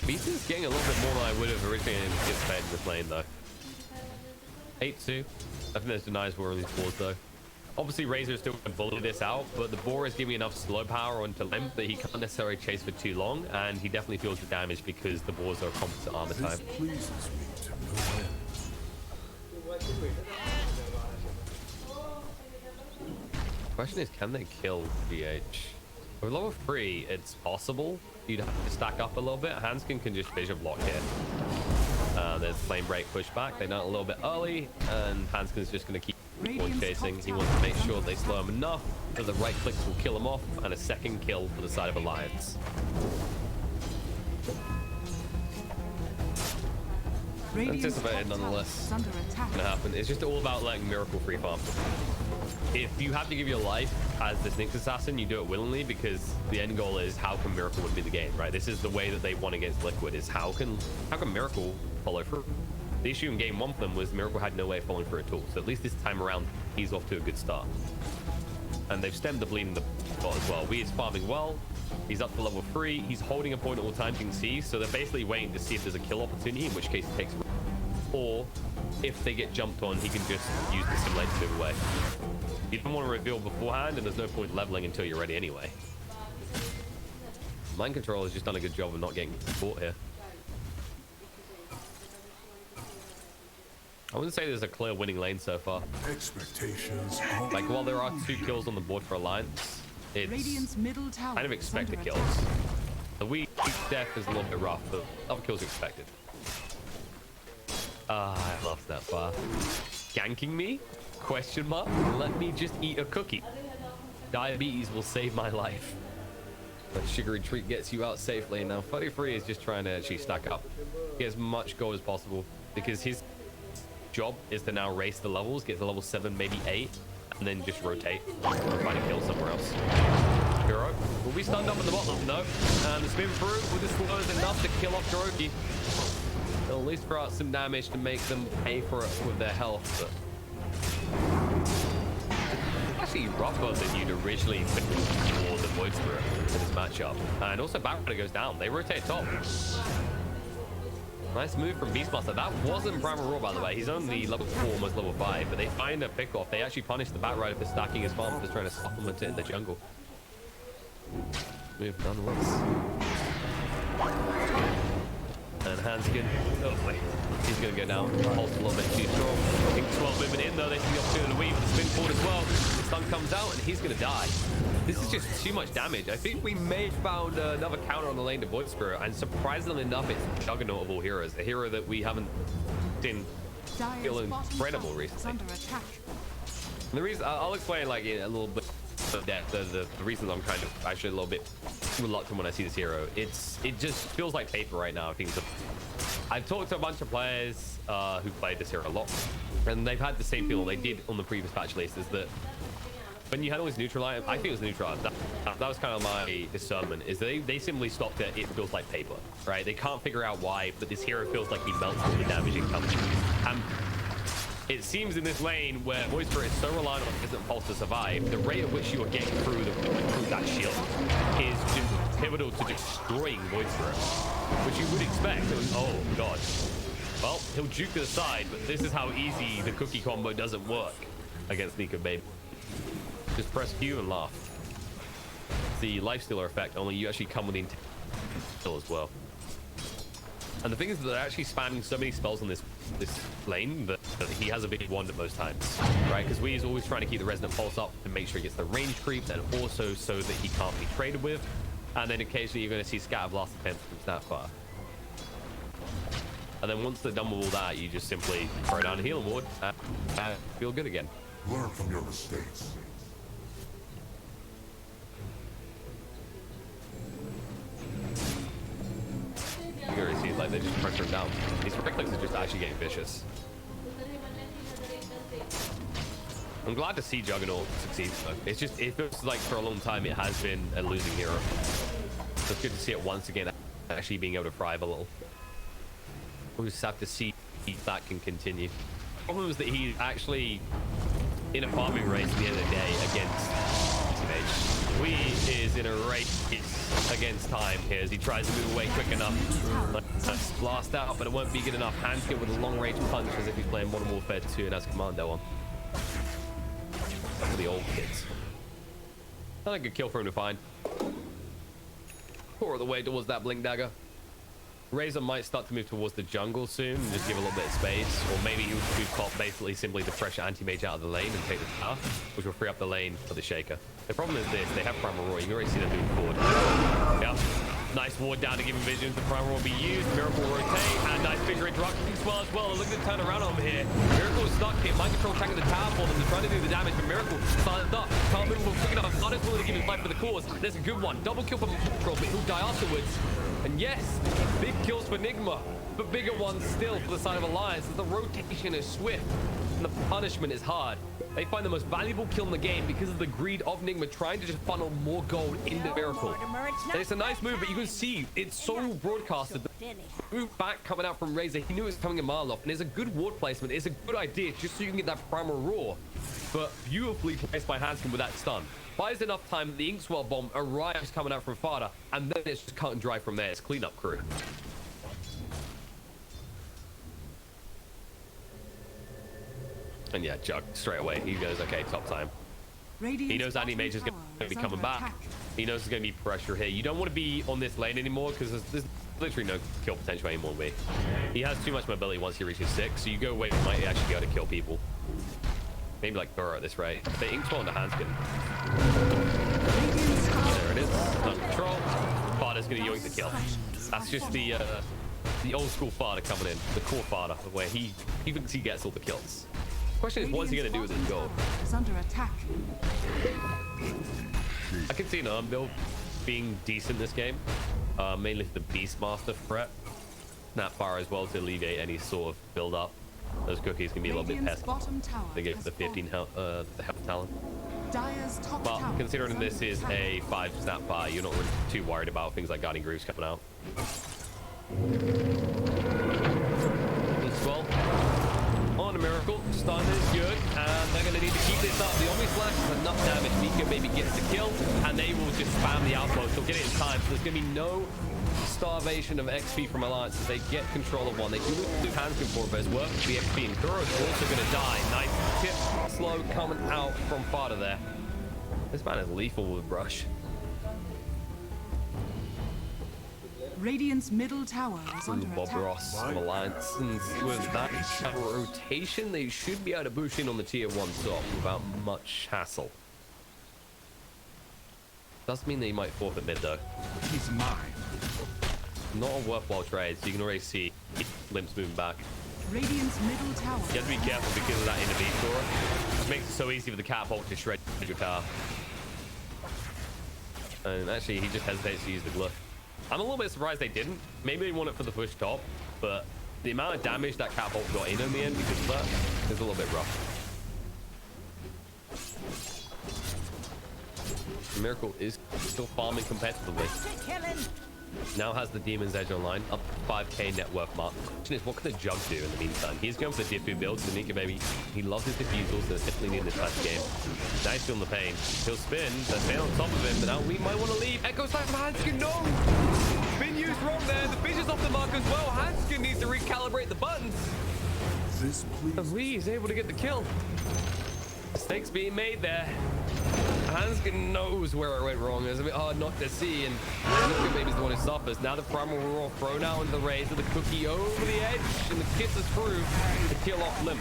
Beaton's getting a little bit more than I would have originally anticipated in this lane, though. 8-2. I think there's denies for all these boars, though. Obviously, Razor is still going to bully this out, but the boar is giving enough slow power onto Limb that he can't necessarily chase for too long, and he definitely feels the damage because the boars are a composite armor type. This pleases me to no end. Question is, can they kill GH? With level 3, it's possible. You'd have to stack up a little bit. Hanskin can just vision block here. There's flame break pushback. They done it a little bit early, and Hanskin's just going to keep point chasing. He wants to make sure they slow him enough that the right clicks will kill him off, and a second kill for the side of Alliance. Anticipated nonetheless. Gonna happen. It's just all about letting Miracle free farm. If you have to give your life as this Nyx assassin, you do it willingly because the end goal is how can Miracle win the game, right? This is the way that they won against Liquid, is how can Miracle follow through? The issue in game 1 for them was Miracle had no way of following through at all. So at least this time around, he's off to a good start. And they've stemmed the bleed in the bot as well. Wii is farming well. He's up to level 3. He's holding a point at all times, you can see. So they're basically waiting to see if there's a kill opportunity, in which case he takes... Or if they get jumped on, he can just use the simulate to move away. You don't want to reveal beforehand, and there's no point leveling until you're ready anyway. Mind Control has just done a good job of not getting caught here. I wouldn't say there's a clear winning lane so far. Expectations. Like, while there are 2 kills on the board for Alliance, it's kind of expected kills. The Wii death is a little bit rough, but other kills are expected. Ah, I lost that far. Ganking me? Question mark? Let me just eat a cookie. Diabetes will save my life. That sugary treat gets you out safely. Now, 33 is just trying to actually stack up. Get as much gold as possible because his job is to now race the levels, get to level 7, maybe 8, and then just rotate and find a kill somewhere else. Hero will be stunned up at the bottom, though. And the spin through will just close enough to kill off Jiroki. They'll at least throw out some damage to make them pay for it with their health. But actually rougher than you'd originally think towards the Void Spirit in this matchup. And also Backrider goes down. They rotate top. Nice move from Beastmaster. That wasn't Primal Roar, by the way. He's only level 4, almost level 5, but they find a pick-off. They actually punish the Backrider for stacking his farm, just trying to supplement it in the jungle. Move nonetheless. And Hanskin, oh wait, he's going to go down. Pulse a little bit too strong. I think 12 movement in though, they see the opportunity to weave with the spin forward as well. The stun comes out and he's going to die. This is just too much damage. I think we may have found another counter on the lane to Void Spirit, and surprisingly enough, it's Juggernaut of all heroes, a hero that we haven't seen feel incredible recently. And the reason I'll explain like in a little bit of depth the reasons I'm kind of actually a little bit reluctant when I see this hero. It just feels like paper right now. I think I've talked to a bunch of players who played this hero a lot, and they've had the same feel they did on the previous patch list, is that when you had all these neutral items, I think it was neutral. That was kind of my discernment, is they simply stopped at it feels like paper, right? They can't figure out why, but this hero feels like he melts all the damage incoming. It seems in this lane where Void Spirit is so reliant on Resonant Pulse to survive, the rate at which you are getting through that shield is just pivotal to destroying Void Spirit, which you would expect. Oh god. Well, he'll juke to the side, but this is how easy the cookie combo doesn't work against Nico Baby. Just press Q and laugh. It's the Lifestealer effect, only you actually come with the intel as well. And the thing is that they're actually spamming so many spells on this lane that he has a big wand at most times, right? Because Wii is always trying to keep the Resonant Pulse up to make sure he gets the range creep, and also so that he can't be traded with. And then occasionally you're going to see Scatter Blast defense from Snapfire. And then once they're done with all that, you just simply throw down a healing ward and feel good again. Learn from your mistakes. You can already see like they just pressure him down. These reflexes are just actually getting vicious. I'm glad to see Juggernaut succeed though. It feels like for a long time it has been a losing hero. So it's good to see it once again actually being able to thrive a little. We'll just have to see if that can continue. The problem is that he's actually in a farming race at the end of the day against Mage. We is in a race against time here as he tries to move away quick enough. Let's blast out, but it won't be good enough. Hanskin with a long range punch as if he's playing Modern Warfare 2 and has Commando on. For the old kids. Not a good kill for him to find. Pour the way towards that Blink Dagger. Razor might start to move towards the jungle soon and just give a little bit of space, or maybe he would move top basically simply to pressure anti-mage out of the lane and take the tower, which will free up the lane for the Shaker. The problem is this, they have Primal Roar, you can already see them moving forward. Yeah, nice ward down to give him vision, the Primal Roar will be used, Miracle will rotate, and nice Fissure interrupting swell as well. Look at the turnaround over here. Miracle is stuck here, Mind Control attacking the tower for them, they're trying to do the damage, but Miracle silent up, can't move quick enough, not as willing to give his life for the cause. There's a good one, double kill for Miracle, but he'll die afterwards. And yes, big kills for Nigma, but bigger ones still for the side of Alliance as the rotation is swift and the punishment is hard. They find the most valuable kill in the game because of the greed of Nigma trying to just funnel more gold into Miracle. And it's a nice move, but you can see it's so broadcasted. The move back coming out from Razor, he knew it was coming a mile off, and it's a good ward placement. It's a good idea just so you can get that Primal Roar. But beautifully placed by Hanskin with that stun. Buys enough time that the Inkswell bomb arrives coming out from Fada, and then it's just cut and dry from there. It's cleanup crew. And yeah, Jug straight away. He goes, okay, top time. He knows anti-mage is going to be coming back. He knows there's going to be pressure here. You don't want to be on this lane anymore because there's literally no kill potential anymore. He has too much mobility once he reaches 6, so you go away, you might actually be able to kill people. Maybe like Burrow at this rate. The Inkswell into Hanskin. There it is. Under control. Fada's going to yoink the kill. That's just the old school Fada coming in. The core Fada, where he thinks he gets all the kills. Question is, what is he going to do with his gold? Under attack. I can see an arm build being decent this game. Mainly for the Beastmaster threat. Snapfire as well to alleviate any sort of build up. Those cookies can be a little bit pesky. They go for the 15 health, the health talent. But considering this is a 5 Snapfire, you're not really too worried about things like Guardian Grooves coming out. Well, on a Miracle, stun is good, and they're going to need to keep this up. The Omni Slash is enough damage. Mika maybe gets the kill, and they will just spam the outpost. They'll get it in time, so there's going to be no starvation of XP from Alliance as they get control of one. They do Hanskin for it, but it's worth the XP, and Kuro's also going to die. Nice tip, slow coming out from Fada there. This man is lethal with Brush. Radiant's middle tower is Through under Bob attack. Ross of Alliance, and with that rotation, they should be able to push in on the tier 1 top without much hassle. Does mean they might forfeit mid though. He's mine. Not a worthwhile trade, so you can already see Limp's moving back. Radiant's middle tower. You have to be careful because of that inhibitor. It makes it so easy for the catapult to shred your tower. And actually, he just hesitates to use the glyph. I'm a little bit surprised they didn't. Maybe they want it for the push top, but the amount of damage that catapult got in the end because of that is a little bit rough. Miracle is still farming competitively. Now has the Demon's Edge online, up to 5k net worth mark. The question is, what can the Jug do in the meantime? He's going for the Diffu build, the Nika baby. He loves his diffusals, so it's definitely in this last game. Now he's feeling the pain. He'll spin, they're staying on top of him, but now we might want to leave. Echo Slash from Hanskin, no! Spin used wrong there, the fish is off the mark as well. Hanskin needs to recalibrate the buttons. This please. Lee is able to get the kill. Mistakes being made there. Hanskin knows where it went wrong. It's a bit hard not to see, and Maybe's the one who suffers. Now the primal roar thrown out into the rays with the cookie over the edge, and the kiss is through to kill off Limp.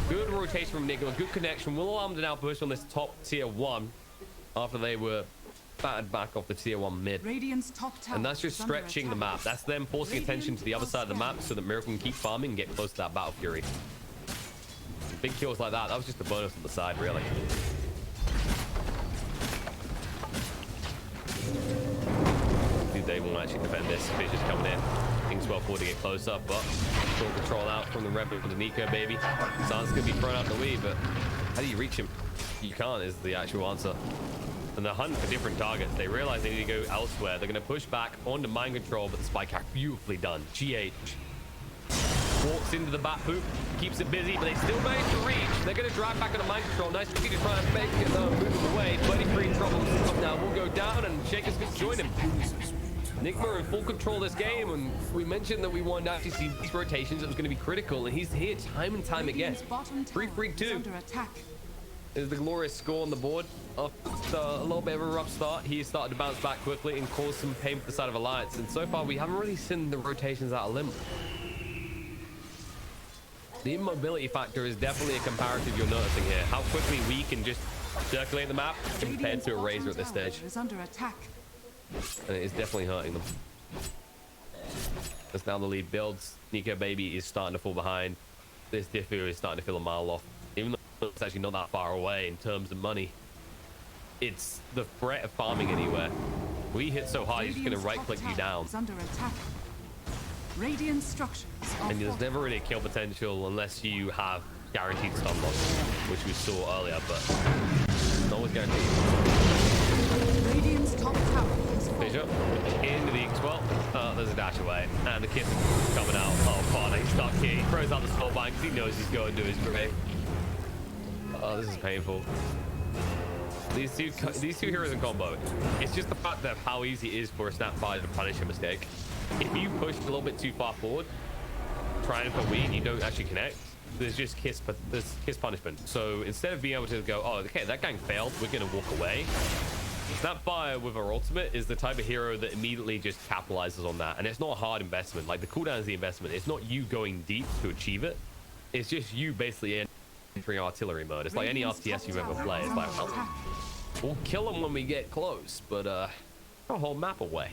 Good rotation from Nigma, good connection. Will allow him to now push on this top tier 1 after they were battered back off the tier 1 mid. Radiant's top tower. And that's just stretching the map. That's them forcing attention to the other side of the map so that Miracle can keep farming and get close to that Battle Fury. Big kills like that, that was just a bonus on the side, really. They won't actually defend this. Fish is coming in. King's well forward to get closer, but still control out from the Rebel to Nico, baby. San's gonna be thrown out the lead, but how do you reach him? You can't, is the actual answer. And they're hunting for different targets. They realize they need to go elsewhere. They're gonna push back onto mind control, but the spike hack beautifully done. GH walks into the bat poop, keeps it busy, but they still manage to reach. They're going to drive back into mind control. Nice to see to try and make it, move away. 23 troubles up now will go down, and Shaker's going to join him. Nigma in full control of this game, and we mentioned that we wanted to actually see these rotations. It was going to be critical, and he's here time and time again. 3-3-2 is the glorious score on the board. After a little bit of a rough start, he started to bounce back quickly and cause some pain for the side of Alliance, and so far we haven't really seen the rotations out of Limp. The immobility factor is definitely a comparative you're noticing here. How quickly we can just circulate the map compared to a Razor at this stage. Under attack. And it is definitely hurting them. As now the lead builds, Nico baby is starting to fall behind. This Diffu is starting to feel a mile off. Even though it's actually not that far away in terms of money. It's the threat of farming anywhere. We hit so high, he's just going to right-click you down. Under attack. Radiant structures. And there's never really a kill potential unless you have guaranteed stun loss, which we saw earlier, but not always guaranteed. Radiant's top tower is Fish up into the X12. There's a dash away, and the kiss is coming out. Oh, father, he's stuck here. He throws out the spell bank because he knows he's going to do his grave. Oh, this is painful. These two heroes in combo. It's just the fact that how easy it is for a Snapfire to punish a mistake. If you push a little bit too far forward, trying for weed, you don't actually connect. There's just kiss punishment. So instead of being able to go, oh, okay, that gang failed, we're gonna walk away. Snapfire with her ultimate is the type of hero that immediately just capitalizes on that, and it's not a hard investment. Like the cooldown is the investment. It's not you going deep to achieve it. It's just you basically entering artillery mode. It's like any RTS you've ever played. It's like, well, we'll kill them when we get close, but a whole map away.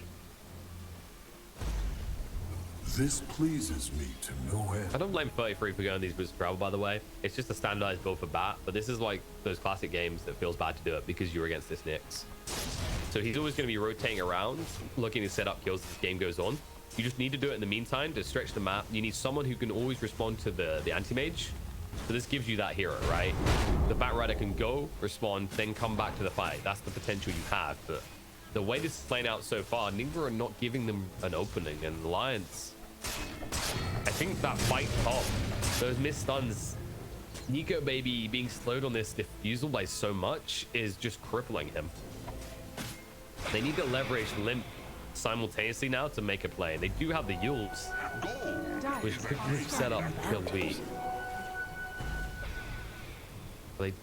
This pleases me to no end. I don't blame 33 for going these routes of travel, by the way. It's just a standardized build for bat, but this is like those classic games that feels bad to do it because you're against this Nyx. So he's always going to be rotating around, looking to set up kills as the game goes on. You just need to do it in the meantime to stretch the map. You need someone who can always respond to the anti-mage. So this gives you that hero, right? The Bat Rider can go, respond, then come back to the fight. That's the potential you have, but the way this is playing out so far, Nigma are not giving them an opening, and Alliance, I think that fight top, those missed stuns, Nico baby being slowed on this diffusal by so much is just crippling him. They need to leverage Limp simultaneously now to make a play. They do have the Yules, which could set up the lead. They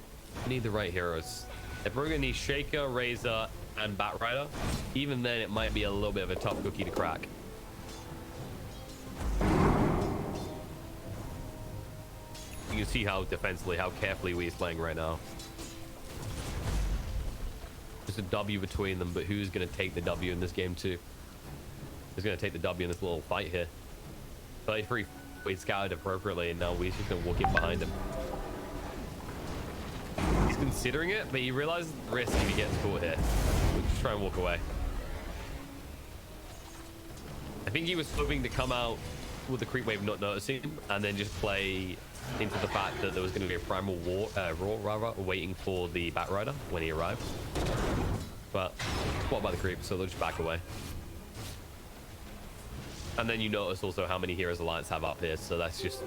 need the right heroes. They're probably gonna need Shaker, Razor, and Batrider, even then it might be a little bit of a tough cookie to crack. You can see how defensively, how carefully Wee's playing right now. Just a W between them, but who's going to take the W in this game too? Who's going to take the W in this little fight here? 33 Weed scouted appropriately, and now Wee's just going to walk in behind him. He's considering it, but he realizes the risk if he gets caught here. We'll just try and walk away. I think he was hoping to come out with the creep wave not noticing him, and then just play into the fact that there was going to be a primal roar waiting for the Batrider when he arrived. But spotted by the creep, so they'll just back away. And then you notice also how many Heroes Alliance have up here, so that's just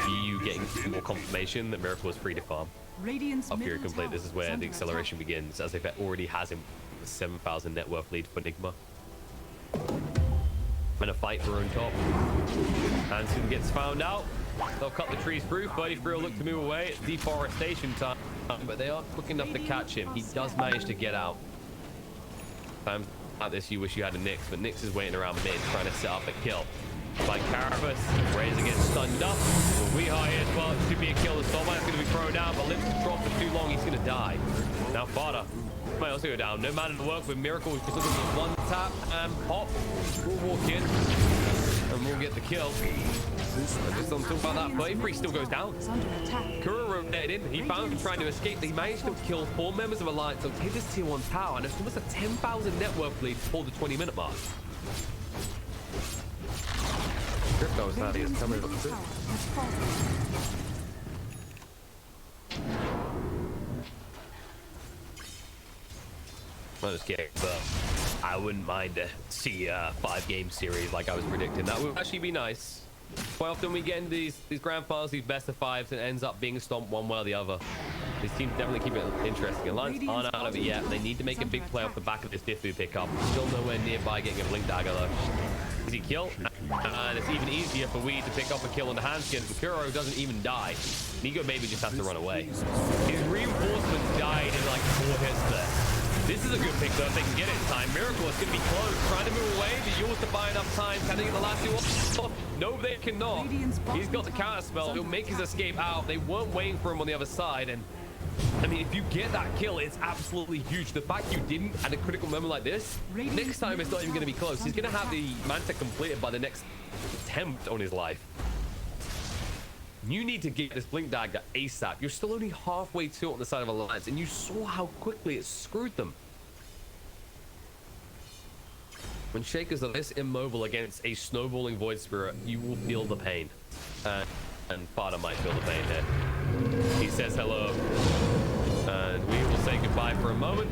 you getting more confirmation that Miracle is free to farm. Radiant's Up here middle complete. tower This is is where under the acceleration begins, as if it already has him a 7,000 net worth lead for Nigma. And a fight for on top. Hansen gets found out. They'll cut the trees through. 33 will look to move away. It's deforestation time, but they aren't quick enough to catch him. He does manage to get out. Times like this, you wish you had a Nyx, but Nyx is waiting around mid, trying to set up a kill. Like Carapace, Razor gets stunned up. Weehai as well. It should be a kill. The Soulman's going to be thrown down, but Limp's dropped for too long. He's going to die. Now Fada might also go down. No matter the work with Miracle, just looking for one tap and pop. We'll walk in and we'll get the kill. Just on talk about that, but Avery still goes down. Kuro rotated in. He found him trying to escape. He managed to kill 4 members of Alliance. So take this tier 1 tower, and it's almost a 10,000 net worth lead before the 20-minute mark. Crypto is not even coming up with it. I'm just kidding, but I wouldn't mind to see a 5-game series like I was predicting. That would actually be nice. Quite often we get into these grand finals, these best of 5s, and it ends up being stomped one way or the other. These teams definitely keep it interesting. Alliance aren't out of it yet. They need to make a big play off the back of this Diffu pickup. Still nowhere nearby getting a Blink Dagger though. Easy kill, and it's even easier for Weed to pick up a kill on the Handskin. Kuro doesn't even die. Nico maybe just has to run away. His reinforcements died in like 4 hits there. This is a good pick though if they can get it in time. Miracle is going to be close, trying to move away. The Yules to buy enough time. Can they get the last 2 off? No, they cannot. He's got the counter spell. He'll make his escape out. They weren't waiting for him on the other side, and I mean, if you get that kill, it's absolutely huge. The fact you didn't at a critical moment like this, next time it's not even going to be close. He's going to have the Manta completed by the next attempt on his life. You need to get this Blink Dagger ASAP. You're still only halfway to it on the side of Alliance, and you saw how quickly it screwed them. When Shakers are this immobile against a snowballing Void Spirit, you will feel the pain. And Fada might feel the pain here. He says hello. And we will say goodbye for a moment.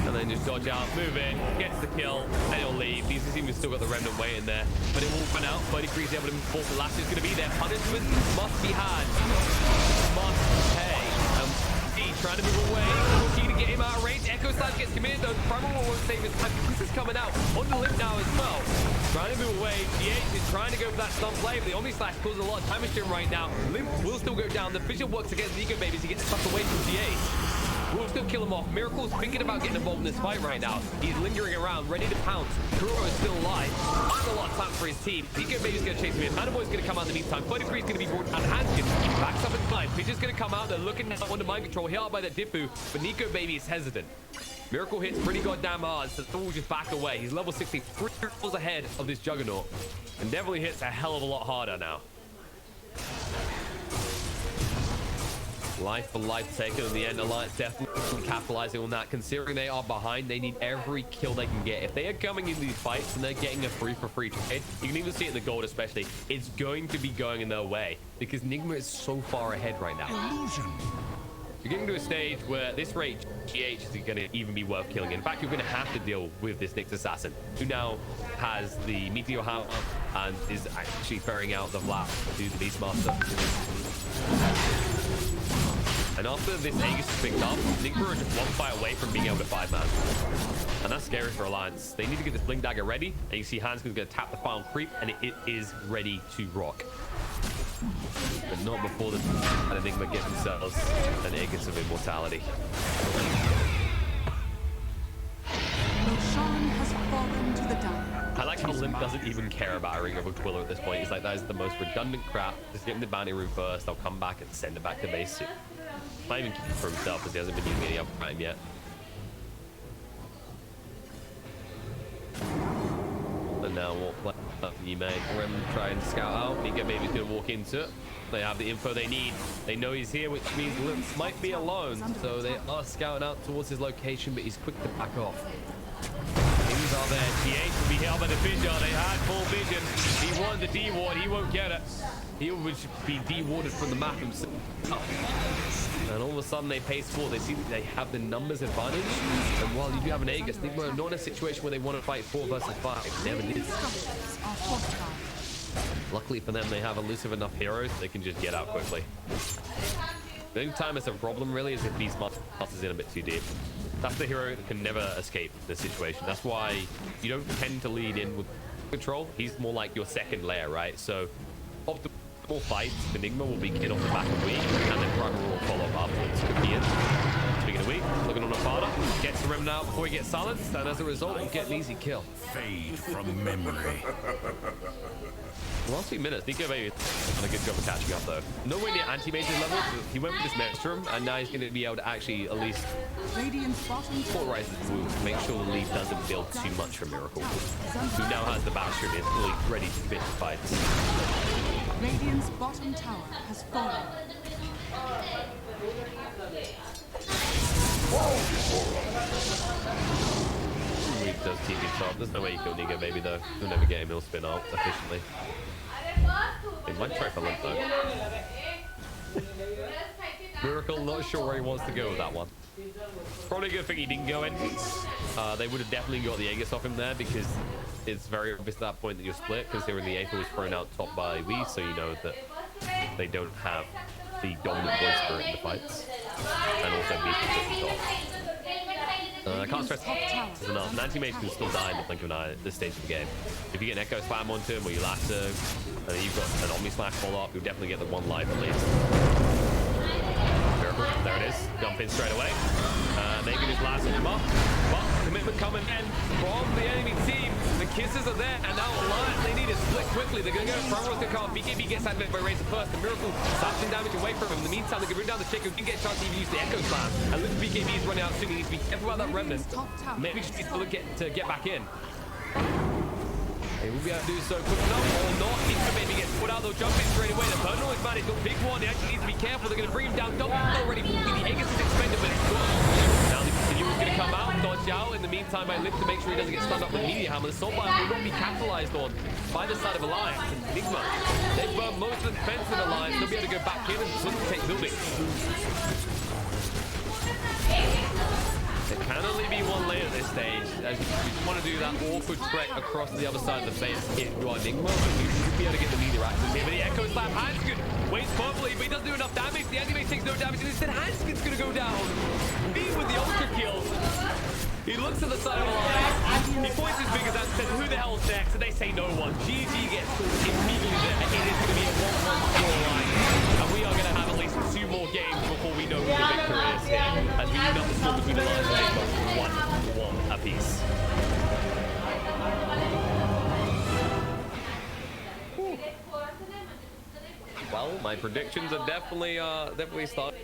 And then just dodge out, move in, gets the kill, and he'll leave. He's even still got the Remnant waiting there. But it will run out. 33 is able to move forward. The last is going to be there. Punishment must be had. Must pay. Trying to move away. Key to get him out of range. Echo Slam gets committed though. Primal won't save his time. This is coming out on the limb now as well. Trying to move away. GH is trying to go for that stun play, but the Omni Slash causes a lot of damage to him right now. Limp will still go down. The Fissure works against Nico Babies. He gets sucked away from GH. We'll still kill him off. Miracle's thinking about getting involved in this fight right now. He's lingering around, ready to pounce. Kuro is still alive. Finds a lot of time for his team. Nico Baby's going to chase him in. Manaboy's going to come out in the meantime. 33 is going to be brought down. Hanskin backs up inside. Fidget's going to come out. They're looking now under mind control. Hit out by the Diffu, but Nico Baby is hesitant. Miracle hits pretty goddamn hard, so Thor will just back away. He's level 60, 3 levels ahead of this Juggernaut, and definitely hits a hell of a lot harder now. Life for life taken in the end. Alliance definitely capitalizing on that. Considering they are behind, they need every kill they can get. If they are coming into these fights and they're getting a free for free trade, you can even see it in the gold especially, it's going to be going in their way because Nigma is so far ahead right now. Illusion. You're getting to a stage where this rate GH is going to even be worth killing. In fact, you're going to have to deal with this Nyx Assassin, who now has the Meteor Hammer and is actually ferrying out the Vlad to the Beastmaster. And after this Aegis is picked up, Nigma are just one fight away from being able to 5-man. And that's scary for Alliance. They need to get this Blink Dagger ready, and you see Hanskin's going to tap the final creep, and it is ready to rock. But not before the Nigma get themselves an Aegis of Immortality. I like how Limp doesn't even care about a Ring of Aquila at this point. He's like, that is the most redundant crap. Just give him the bounty room first. I'll come back and send it back to base soon. Might even keep it for himself because he hasn't been using any other prime yet. And now we'll let Nigma Rem try and scout out. Nigma maybe gonna walk into it. They have the info they need. They know he's here, which means Limp might be alone. So they are scouting out towards his location, but he's quick to back off. Things are there. TH will be held by the Fissure. They had full vision. He wanted the D-ward. He won't get it. He would be de-warded from the map himself. And all of a sudden they pace forward. They see that they have the numbers advantage. And while you do have an Aegis, Nigma are not in a situation where they want to fight 4 versus 5. They never did. Luckily for them, they have elusive enough heroes they can just get out quickly. The only time it's a problem really is if Beast is in a bit too deep. That's the hero that can never escape this situation. That's why you don't tend to lead in with control. He's more like your second layer, right? So optimal fights, the Nigma will begin off the back of weak, and then Brugger will follow up afterwards. Could be in. Speaking of weak, looking on a father, gets the Remnant out before he gets silenced, and as a result, will get an easy kill. Fade from memory. The last few minutes, Nico maybe done a good job of catching up though. Nowhere near anti-major level. He went for this Maelstrom, and now he's going to be able to actually at least polarize the move, make sure the lead doesn't build too much for Miracle, who now has the Bastion is fully ready to fit the fights. Radiant's bottom tower has fallen. Lead does keep him top. There's no way you kill Nico maybe though. He'll never get a mill spin out efficiently. He might try for Limp though. Miracle, not sure where he wants to go with that one. Probably a good thing he didn't go in. They would have definitely got the Aegis off him there because it's very obvious at that point that you're split because here in the Aether was thrown out top by Wii, so you know that they don't have the dominant voice spirit in the fights. And also Beast is top. I can't stress this enough. An anti-mage can still die in the blink of an eye at this stage of the game. If you get an Echo Slam onto him or you lasso, and then you've got an Omni Slash follow-up, you'll definitely get the 1 life at least. Miracle, there it is. Jump in straight away. Maybe just lasso him up. But commitment coming in from the enemy team. The kisses are there, and now Alliance, they need to split quickly. They're going to go front row to come. BKB gets activated by Razor first. The Miracle stops some damage away from him. In the meantime, they can bring down the Shaker, who can get a chance to even use the Echo Slam. And look, BKB is running out soon. He needs to be careful about that Remnant. Maybe she's still to get back in. They will be able to do so quick enough or not. Nigma maybe gets put out, they'll jump in straight away. The Burnal is managed, got a big one. They actually need to be careful. They're going to bring him down double already. The Aegis is expended, but it's good. Now the Continuer's going to come out, dodge out. In the meantime, I live to make sure he doesn't get stunned up with the Meteor Hammer. The Soulfire will not be capitalized on by the side of Alliance. And Nigma, they've burned most of the defense in Alliance. They'll be able to go back in and take building. It can only be 1 lane at this stage, as you want to do that awkward trek across the other side of the base if you are Nigma, but you should be able to get the meteor active here. But the Echo Slam, Hanskin waits perfectly, but he doesn't do enough damage. The enemy takes no damage, and instead Hanskin's going to go down. Beat with the ultra kill. He looks to the side of the line, he points his fingers out and says, who the hell's next? And they say no one. GG gets immediately there. It is going to be a 1-1 scoreline. And we are going to have at least 2 more games before we know who the victor is here. As we do not the score between the lines and they go 1-1 apiece. Well, my predictions are definitely starting.